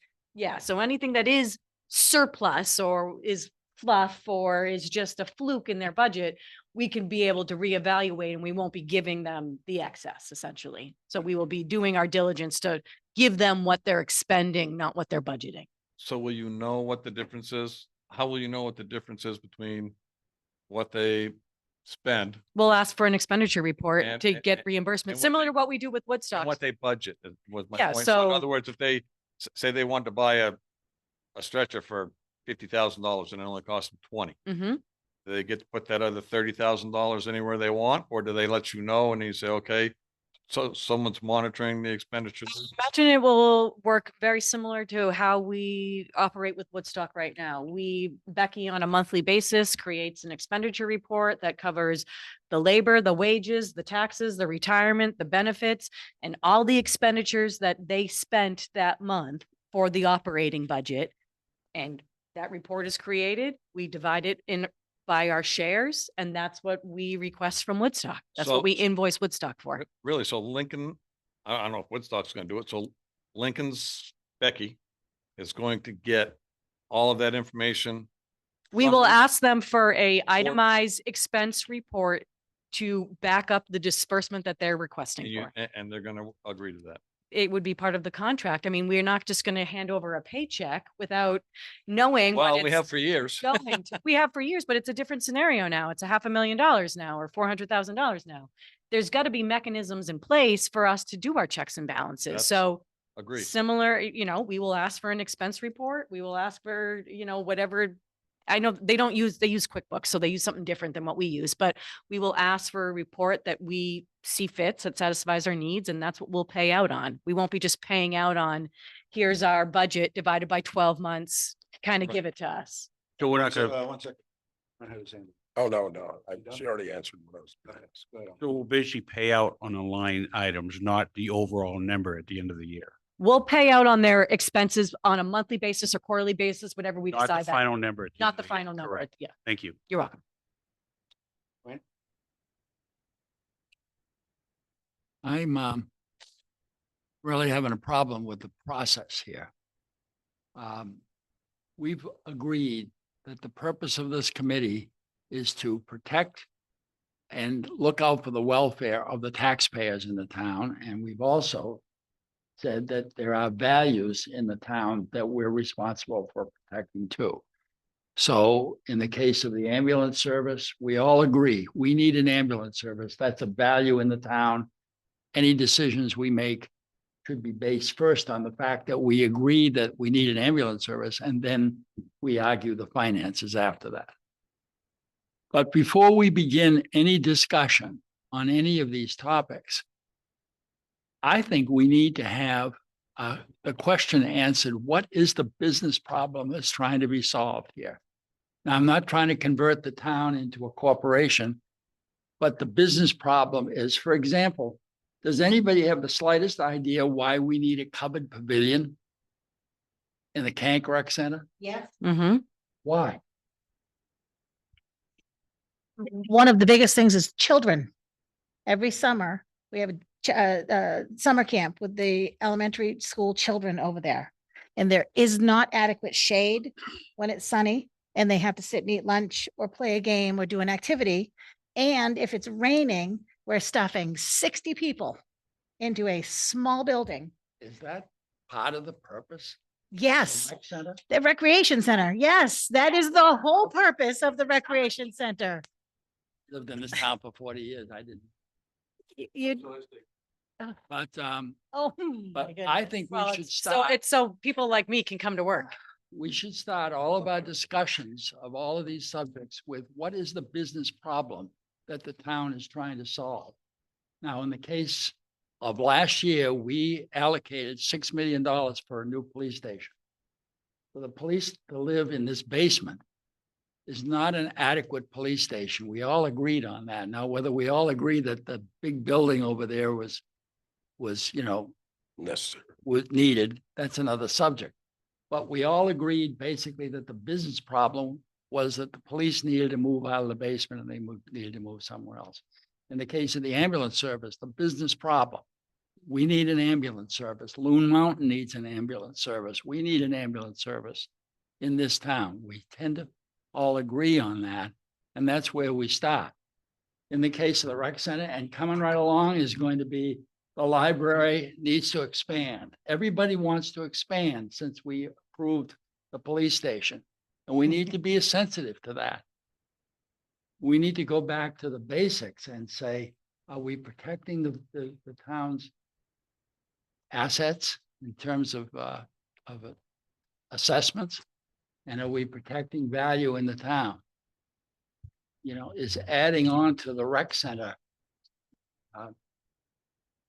surplus or is fluff or is just a fluke in their budget, we can be able to reevaluate, and we won't be giving them the excess essentially. So we will be doing our diligence to give them what they're expending, not what they're budgeting. So will you know what the difference is? How will you know what the difference is between what they spend We'll ask for an expenditure report And- to and- get reimbursement, and what similar they- to what we do with and Woodstock. what they budget was my Yeah, point. so- In other words, if they say they want to buy a stretcher for $50,000 and it only costs them 20, Mhm. do they get to put that other $30,000 anywhere they want, or do they let you know and you say, okay, so someone's monitoring the expenditures? Imagine it will work very similar to how we operate with Woodstock right now. Becky on a monthly basis creates an expenditure report that covers the labor, the wages, the taxes, the retirement, the benefits, and all the expenditures that they spent that month for the operating budget. And that report is created, we divide it in by our shares, and that's what we request from Woodstock. That's So- what we invoice Woodstock for. Really, so Lincoln, I don't know if Woodstock's gonna do it, so Lincoln's Becky is going to get all of that information. We from will the- ask them for a itemized expense report to back up the disbursement that they're requesting for. And they're gonna agree to that. It would be part of the contract. I mean, we're not just gonna hand over a paycheck without knowing what Well, we it's have for years. going to. We have for years, but it's a different scenario now. It's a $500,000 now or $400,000 now. There's got to be mechanisms in place for us to do our checks and balances. That's- So Agree. similar, we will ask for an expense report. We will ask for, whatever. I know they use QuickBooks, so they use something different than what we use, but we will ask for a report that we see fits, that satisfies our needs, and that's what we'll pay out on. We won't be just paying out on, here's our budget divided by 12 months, kind of Right. give it to us. So we're not gonna, One second. I had his hand. Oh, no, she already answered what I was Go gonna ahead. ask. Go ahead. so we'll basically pay out on the line items, not the overall number at the end of the year. We'll pay out on their expenses on a monthly basis or quarterly basis, whatever we Not the decide that. final number. at the Not end the of year. final number. Correct. Yeah, Thank you. you're welcome. I'm really having a problem with the process here. We've agreed that the purpose of this committee is to protect and look out for the welfare of the taxpayers in the town. And we've also said that there are values in the town that we're responsible for protecting too. So in the case of the ambulance service, we all agree, we need an ambulance service. That's a value in the town. Any decisions we make should be based first on the fact that we agree that we need an ambulance service, and then we argue the finances after that. But before we begin any discussion on any of these topics, I think we need to have the question answered, what is the business problem that's trying to be solved here? Now, I'm not trying to convert the town into a corporation, but the business problem is, for example, does anybody have the slightest idea why we need a covered pavilion in the Kank Rec Center? Yes. Mm-hmm. Why? One of the biggest things is children. Every summer, we have a summer camp with the elementary school children over there. And there is not adequate shade when it's sunny and they have to sit and eat lunch or play a game or do an activity. And if it's raining, we're stuffing 60 people into a small building. Is that part of the purpose? of the Yes, rec center? the recreation center. Yes, that is the whole purpose of the recreation center. Lived in this town for 40 years. I didn't. You, But oh. But my goodness. I think we Well, should it's so start, it's so people like me can come to work. we should start all of our discussions of all of these subjects with what is the business problem that the town is trying to solve? Now, in the case of last year, we allocated $6 million for a new police station. For the police to live in this basement is not an adequate police station. We all agreed on that. Now, whether we all agree that the big building over there was, Necessary. was needed, that's another subject. But we all agreed basically that the business problem was that the police needed to move out of the basement and they needed to move somewhere else. In the case of the ambulance service, the business problem, we need an ambulance service. Loon Mountain needs an ambulance service. We need an ambulance service in this town. We tend to all agree on that, and that's where we start. In the case of the rec center, and coming right along is going to be the library needs to expand. Everybody wants to expand since we approved the police station, and we need to be sensitive to that. We need to go back to the basics and say, are we protecting the town's assets in terms of assessments? And are we protecting value in the town? Is adding on to the rec center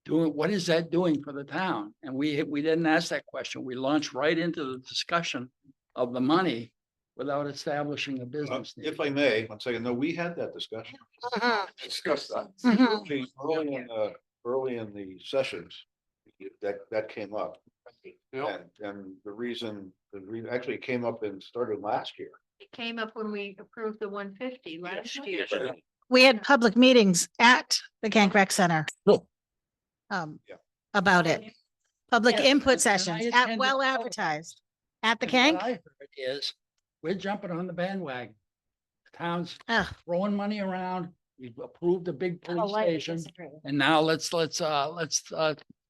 what is that doing for the town? And we didn't ask that question. We launched right into the discussion of the money without establishing a business need. If I may, one second, no, we had that discussion. Discussed that. Mhm. Early in the sessions, that came up. And the reason We actually came up and started last year. It came up when we approved the 150 last year. We had public meetings at the Kank Rec Center. Cool. Yeah. About it. Public Yes, input and I sessions, attended well both. advertised. At the And what Kank? I heard Is, we're jumping on the bandwagon. The town's Ugh. throwing money around. We've approved a big police station. And now let's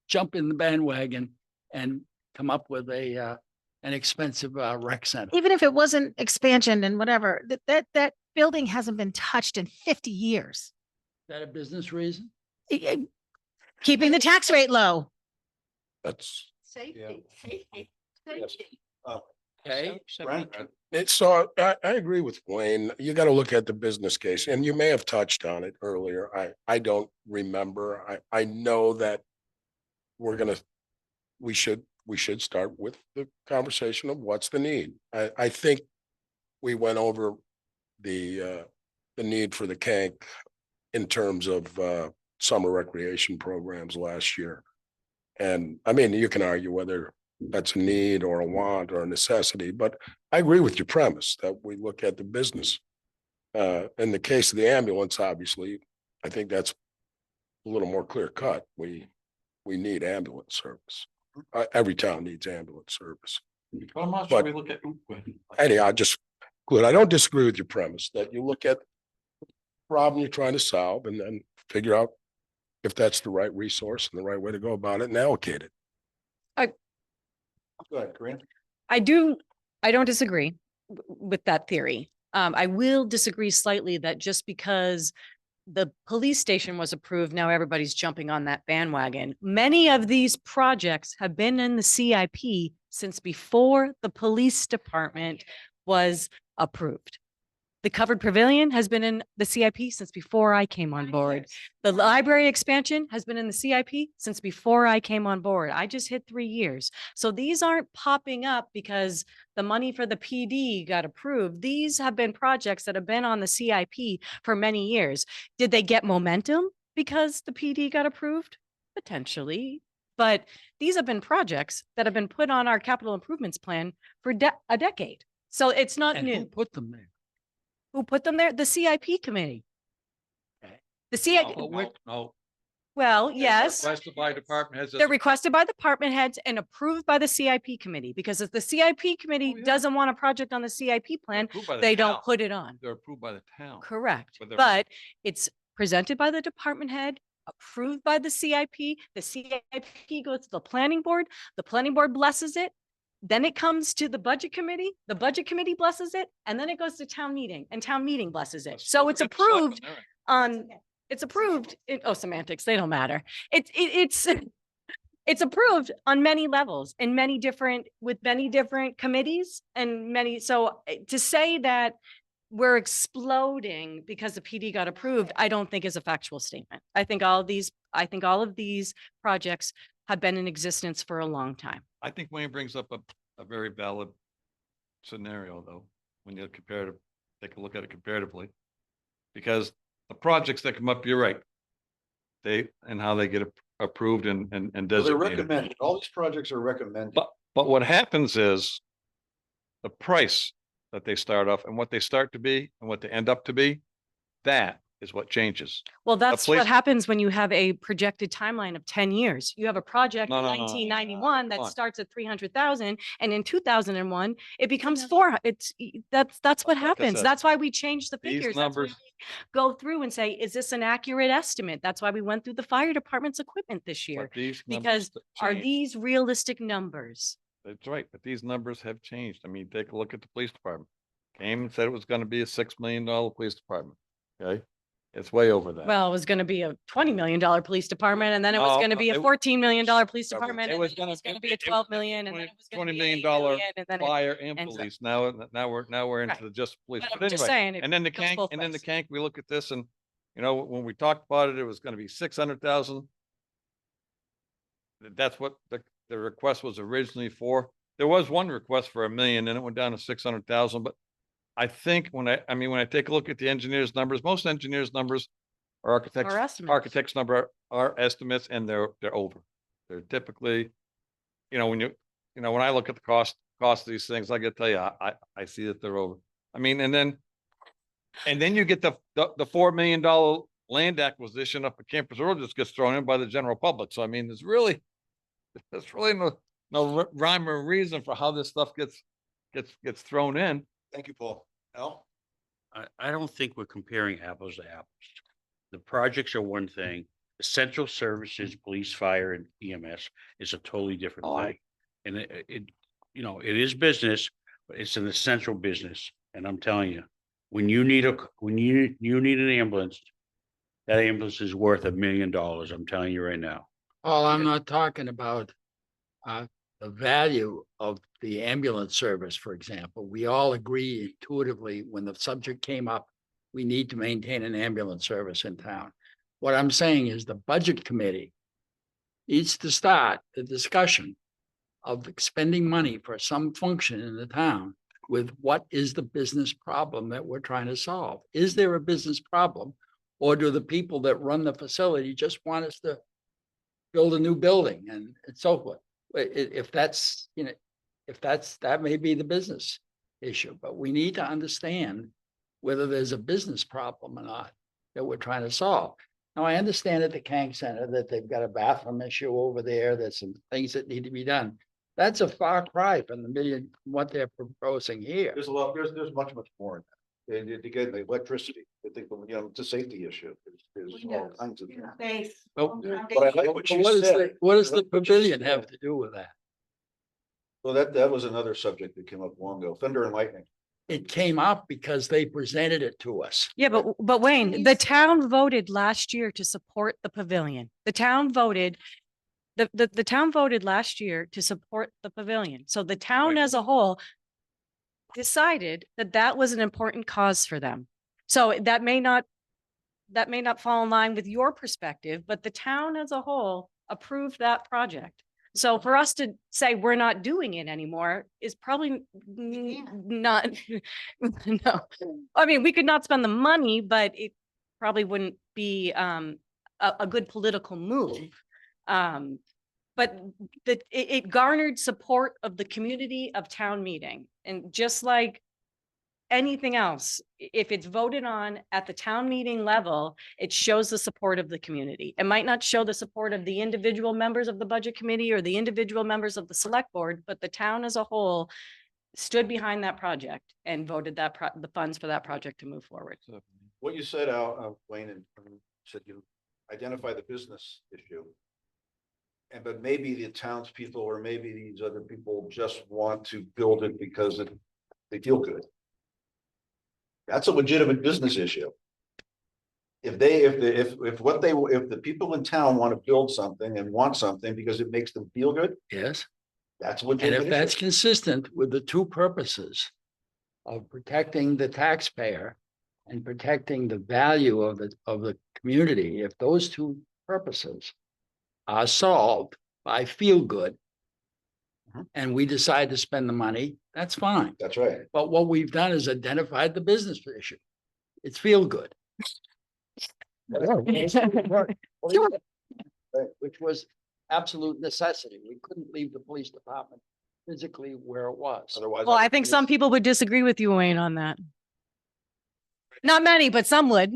jump in the bandwagon and come up with an expensive rec center. Even if it wasn't expansion and whatever, that building hasn't been touched in 50 years. Is that a business reason? Keeping the tax rate low. That's, Safety, safety, Yes. safety. Okay. Brent, so I agree with Wayne. You got to look at the business case, and you may have touched on it earlier. I don't remember. I know that we should start with the conversation of what's the need. I think we went over the need for the Kank in terms of summer recreation programs last year. And I mean, you can argue whether that's a need or a want or a necessity, but I agree with your premise that we look at the business. In the case of the ambulance, obviously, I think that's a little more clear cut. We need ambulance service. Every town needs ambulance service. But I'm not sure sure we we look at. Anyhow, I don't disagree with your premise that you look at the problem you're trying to solve and then figure out if that's the right resource and the right way to go about it and allocate it. go ahead, Corinne. I don't disagree with that theory. I will disagree slightly that just because the police station was approved, now everybody's jumping on that bandwagon. Many of these projects have been in the CIP since before the police department was approved. The covered pavilion has been in the CIP since before I came on board. The library expansion has been in the CIP since before I came on board. I just hit 3 years. So these aren't popping up because the money for the PD got approved. These have been projects that have been on the CIP for many years. Did they get momentum because the PD got approved? Potentially. But these have been projects that have been put on our capital improvements plan for a decade. So it's not And new. who put them there? Who put them there? The CIP committee. Okay. The CIP, No. well, yes, Requested by department heads. they're requested by the department heads and approved by the CIP committee, because if the CIP committee Oh, yeah. doesn't want a project on the CIP plan, Approved by the they town. don't put it on. They're approved by the town. Correct. But they're- But it's presented by the department head, approved by the CIP goes to the planning board blesses it. Then it comes to the budget committee blesses it, and then it goes to town meeting, and town meeting blesses it. So it's approved it's approved, semantics, they don't matter. It's approved on many levels with many different committees and so to say that we're exploding because the PD got approved, I don't think is a factual statement. I think all of these projects have been in existence for a long time. I think Wayne brings up a very valid scenario, though, when you take a look at it comparatively. Because the projects that come up, you're right. And how they get approved and Well, they're designated. recommended. All these projects are recommended. But what happens is the price that they start off and what they start to be and what they end up to be, that is what changes. Well, that's what place- happens when you have a projected timeline of 10 years. You have a project in No, no, no, no. 1991 that Come on. starts at 300,000, and in 2001, it becomes 400. That's what happens. said, That's why we change the these figures. That's why numbers- we go through and say, is this an accurate estimate? That's why we went through the fire department's equipment this year. But these Because numbers are change. these realistic numbers? That's right, but these numbers have changed. I mean, take a look at the police department. Came and said it was gonna be a $6 million police department, okay? It's way over that. Well, it was going to be a $20 million police department, and then it was No, going to be a it- $14 million police department. It and was then gonna was gonna be- be a it was 12 million, and then it was going to $20 be million $8 million, and then it- Fire and ends up- police. Now we're into Right. the just police. But But I'm just anyway, saying, and then the goes Kank, both and then the ways. Kank, we look at this and, when we talked about it, it was gonna be 600,000. That's what the request was originally for. There was one request for $1 million, and it went down to 600,000, but I think when I take a look at the engineers' numbers, most engineers' numbers are Our estimates. architects' number are estimates, and they're over. They're typically, when I look at the cost cost of these things, I gotta tell you, I see that they're over. I mean, and then you get the $4 million land acquisition up at Campus Road just gets thrown in by the general public. So I mean, there's really no rhyme or reason for how this stuff gets thrown in. Thank you, Paul. Al? I don't think we're comparing apples to apples. The projects are one thing. Essential services, police, fire and EMS is a totally different Oh, thing. And it is business, but it's an essential business. And I'm telling you, when you need an ambulance, that ambulance is worth $1 million. I'm telling you right now. Paul, I'm not talking about the value of the ambulance service, for example. We all agree intuitively when the subject came up, we need to maintain an ambulance service in town. What I'm saying is the budget committee needs to start the discussion of expending money for some function in the town with what is the business problem that we're trying to solve? Is there a business problem? Or do the people that run the facility just want us to build a new building and so forth? If that's, that may be the business issue, but we need to understand whether there's a business problem or not that we're trying to solve. Now, I understand at the Kank Center that they've got a bathroom issue over there. There's some things that need to be done. That's a far cry from what they're proposing here. There's there's much more in that. And again, the electricity, I think, it's a safety issue. There's all kinds of. But But I like what you said. what does I the like what you pavilion said. have to do with that? Well, that was another subject that came up long ago, thunder and lightning. It came up because they presented it to us. Yeah, but Wayne, the town voted last year to support the pavilion. The town voted, the town voted last year to support the pavilion. So the town as a whole decided that that was an important cause for them. So that may not fall in line with your perspective, but the town as a whole approved that project. So for us to say we're not doing it anymore is probably not, no. I mean, we could not spend the money, but it probably wouldn't be a good political move. But it garnered support of the community of town meeting. And just like anything else, if it's voted on at the town meeting level, it shows the support of the community. It might not show the support of the individual members of the budget committee or the individual members of the select board, but the town as a whole stood behind that project and voted the funds for that project to move forward. What you said, Al, Wayne, and said you identify the business issue. But maybe the townspeople or maybe these other people just want to build it because they feel good. That's a legitimate business issue. If the people in town want to build something and want something because it makes them feel good, Yes. that's a And legitimate if that's issue. consistent with the two purposes of protecting the taxpayer and protecting the value of the community, if those two purposes are solved by feel good, and we decide to spend the money, that's fine. That's right. But what we've done is identified the business issue. It's feel good. Which was absolute necessity. We couldn't leave the police department physically where it was. Otherwise. Well, I think some people would disagree with you, Wayne, on that. Not many, but some would.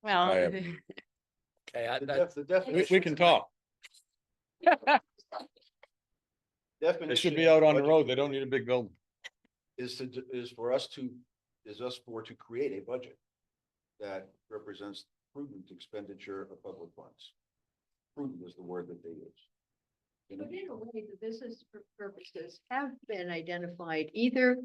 Well. I Okay, The definition. We can talk. Definition. They should be out on the road. They don't need a big building. Is for us to create a budget that represents prudent expenditure of public funds. Prudent is the word that they use. But in a way, the business purposes have been identified either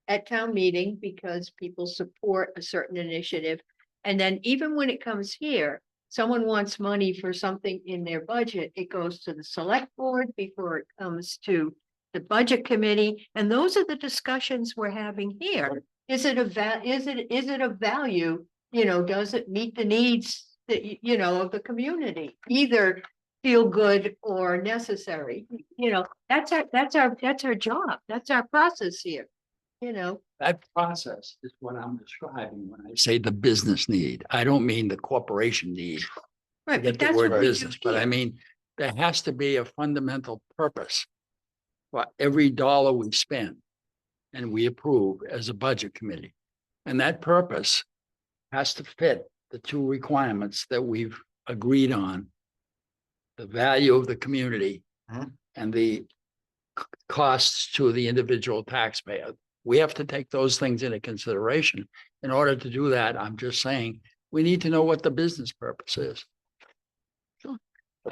at town meeting because people support a certain initiative. And then even when it comes here, someone wants money for something in their budget, it goes to the select board before it comes to the budget committee. And those are the discussions we're having here. Is it a value? Does it meet the needs that, of the community? Either feel good or necessary, that's our job. That's our process here, that process is what I'm describing when I say the business need. I don't mean the corporation need. Right, Get but the that's what word we do business, but I here. mean, there has to be a fundamental purpose for every dollar we spend and we approve as a budget committee. And that purpose has to fit the two requirements that we've agreed on. The value of the community Mhm. and the costs to the individual taxpayer. We have to take those things into consideration. In order to do that, I'm just saying, we need to know what the business purpose is. And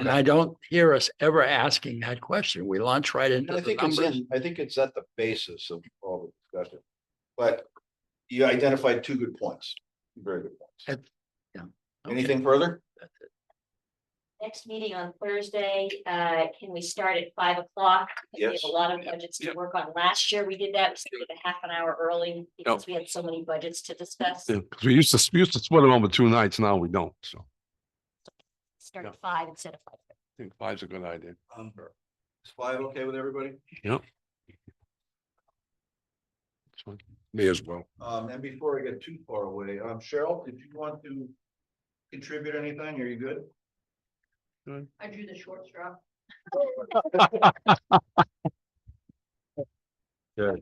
Okay. I don't hear us ever asking that question. We launch right into I the think it's numbers. I think it's at the basis of all the discussion. But you identified two good points, very good points. Okay. Anything further? Next meeting on Thursday, can we start at 5 o'clock? We have Yes. a lot of budgets to work on. Last year we did that, we started a half an hour early because we had so many budgets to discuss. Yeah, because we used to split them over 2 nights. Now we don't. So Start at 5 instead of 5. I think 5's a good idea. Is 5 okay with everybody? Yep. That's fine. Me as well. And before I get too far away, Cheryl, did you want to contribute anything? Are you good? I drew the short straw. You're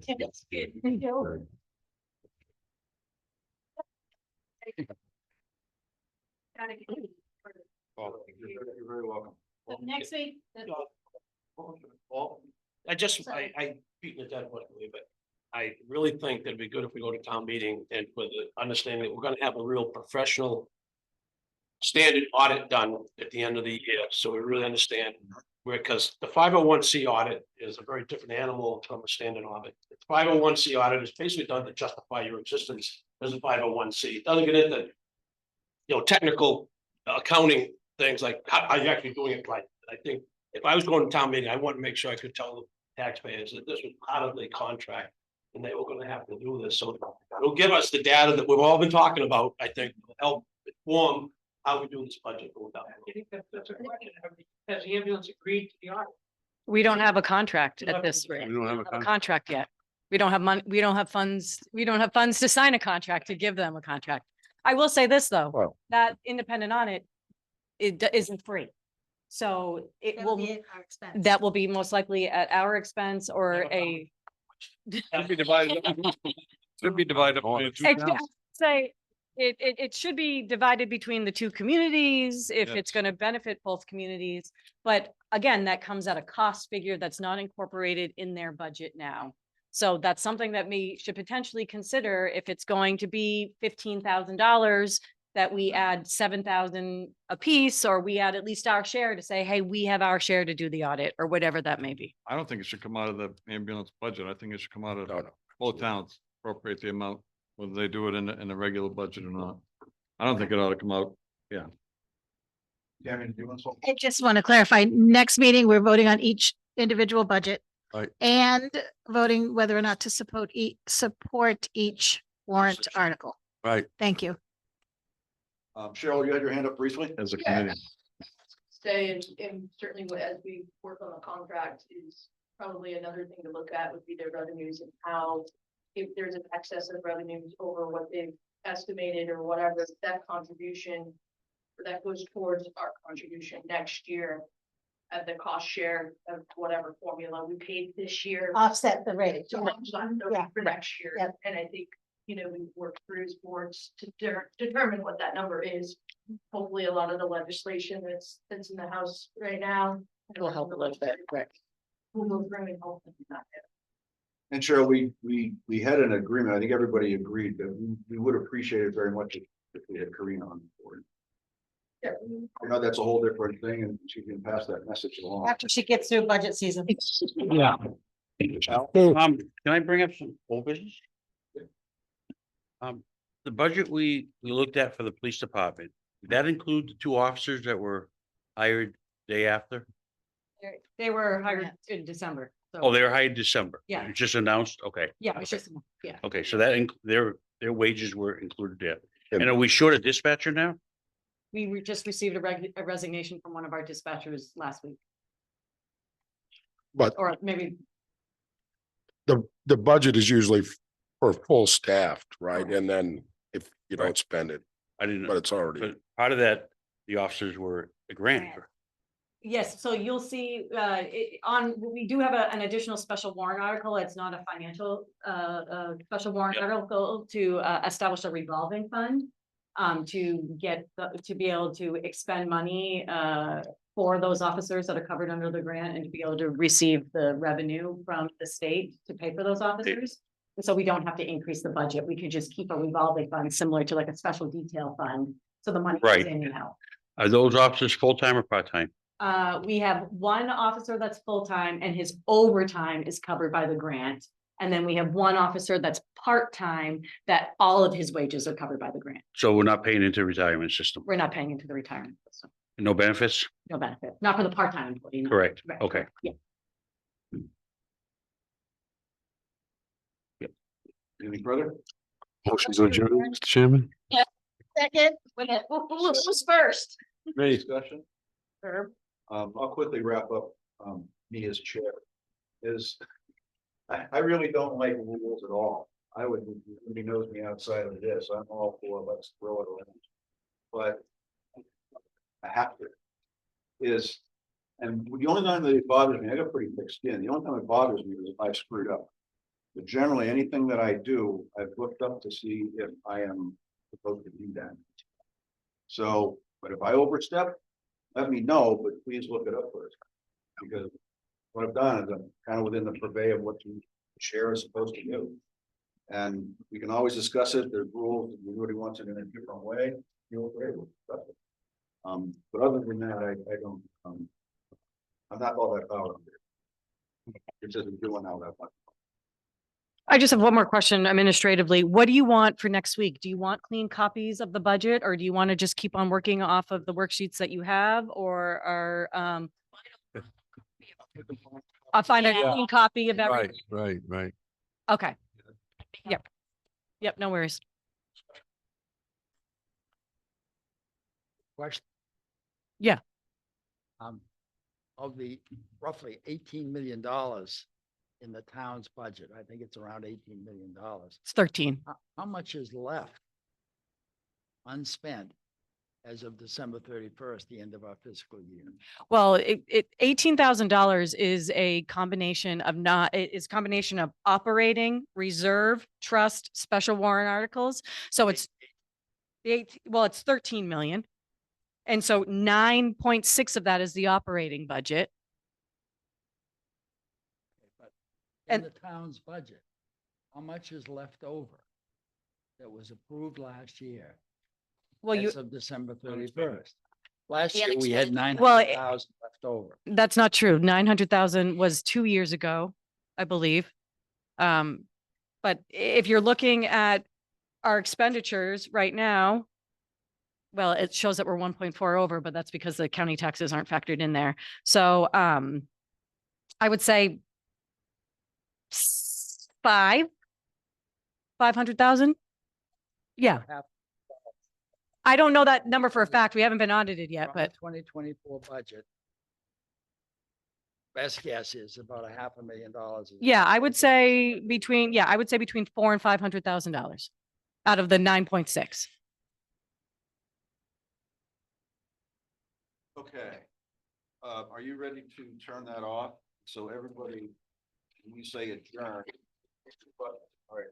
very welcome. Next week, Paul? I beat the dead horse, but I really think that'd be good if we go to town meeting and with the understanding that we're gonna have a real professional standard audit done at the end of the year, so we really understand where, because the 501c audit is a very different animal from a standard audit. The 501c audit is basically done to justify your existence as a 501c. It doesn't get into, technical accounting things like how are you actually doing it right. I think if I was going to town meeting, I want to make sure I could tell the taxpayers that this was part of the contract and they were going to have to do this. So it'll give us the data that we've all been talking about. I think will help inform how we do this budget going down. I think that's a question. Has the ambulance agreed to the audit? We don't have a contract at this rate. We don't have a A contract. contract yet. We don't have money, we don't have funds, we don't have funds to sign a contract, to give them a contract. I will say this, though, Well, that independent audit, isn't free. So it will, that will be most likely at our expense or a. Should be divided. Should be divided. up into two I'd towns. say it should be divided between the two communities if it's Yes. going to benefit both communities. But again, that comes at a cost figure that's not incorporated in their budget now. So that's something that we should potentially consider if it's going to be $15,000, that we add 7,000 apiece, or we add at least our share to say, hey, we have our share to do the audit, or whatever that may be. I don't think it should come out of the ambulance budget. I think it should come out of No, no. both towns, appropriate the amount, whether they do it in the regular budget or not. I don't think it ought to come out. Karen, do you want to? I just want to clarify, next meeting, we're voting on each individual budget. Right. And voting whether or not to support each warrant article. Right. Thank you. Cheryl, you had your hand up briefly? As a Yeah. committee. Stay and certainly as we work on the contract is probably another thing to look at would be their revenues and how. If there's an excess of revenues over what they've estimated or whatever, that contribution. Or that goes towards our contribution next year. At the cost share of whatever formula we paid this year. Offset the rate. So Yeah. for next year, Yep. and I think, we work through as boards to determine what that number is. Hopefully, a lot of the legislation that's in the House right now. Will help a little bit, right? Will go through and hopefully not. And Cheryl, we had an agreement. I think everybody agreed that we would appreciate it very much if we had Karina on board. Yeah. I know that's a whole different thing and she can pass that message along. After she gets through budget season. Yeah. Can I bring up some old business? The budget we looked at for the police department, did that include the 2 officers that were hired day after? They were hired in December. So, Oh, they were hired December. Yeah. It was just announced, okay. yeah, it's just, yeah. Okay, so that their wages were included there. And- And are we short a dispatcher now? We just received a resignation from one of our dispatchers last week, But or maybe, the budget is usually for full staffed, right? And then if you don't Right. spend it, I didn't know, but it's already, but part of that, the officers were a grant. Yes, so you'll see, we do have an additional special warrant article. It's not a financial, special warrant article to, establish a revolving fund. To be able to expend money, for those officers that are covered under the grant and to be able to receive the revenue from the state to pay for those officers. And so we don't have to increase the budget. We could just keep a revolving fund similar to like a special detail fund. So the money goes Right. in and out. Are those officers full-time or part-time? We have one officer that's full-time and his overtime is covered by the grant. And then we have one officer that's part-time that all of his wages are covered by the grant. So we're not paying into the retirement system? We're not paying into the retirement system, No benefits? no benefit, not for the part-time employee. no. Correct. Right. Okay. Yeah. Anything further? Motion to adjourn, Mr. Chairman. Second, who's first? Discussion? Herb? I'll quickly wrap up, me as chair. I really don't like rules at all. Nobody knows me outside of this. I'm all for let's throw it around. But I have to. And the only time that it bothers me, I got pretty thick skin. The only time it bothers me is if I've screwed up. But generally, anything that I do, I've looked up to see if I am supposed to do that. So, but if I overstep, let me know, but please look it up first. Because what I've done is I'm kind of within the purvey of what the chair is supposed to do. And we can always discuss it. There's rules. If anybody wants it in a different way, feel free to discuss it. But other than that, I don't, I'm not all that powerful. It doesn't do all that much. I just have one more question administratively. What do you want for next week? Do you want clean copies of the budget or do you want to just keep on working off of the worksheets that you have or are, I'll find a Yeah. clean copy of everything. Right. Okay. Yep, no worries. Question. Yeah. Of the roughly $18 million in the town's budget, I think it's around $18 million. It's 13. How much is left unspent as of December 31st, the end of our fiscal year? Well, $18,000 is a combination of combination of operating, reserve, trust, special warrant articles. So it's it's 13 million. And so 9.6 of that is the operating budget. But in And- the town's budget, how much is left over that was approved last year? Well, you, As of December 31st. Last The year, we had unexpended. Well, 900,000 left over. that's not true. 900,000 was 2 years ago, I believe. But if you're looking at our expenditures right now, well, it shows that we're 1.4 over, but that's because the county taxes aren't factored in there. So, I would say 500,000. Yeah. Half I don't know that number for a fact. We haven't been audited yet, from the but 2024 budget. Best guess is about $500,000. yeah, I would say between 400,000 and $500,000 out of the 9.6. Okay. Are you ready to turn that off? So everybody, when we say adjourn. All right.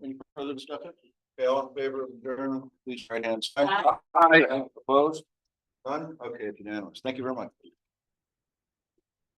Any further discussion? Okay, all in favor of adjournment, please right hand. Aye. Opposed? None? Okay, it's unanimous. Thank you very much.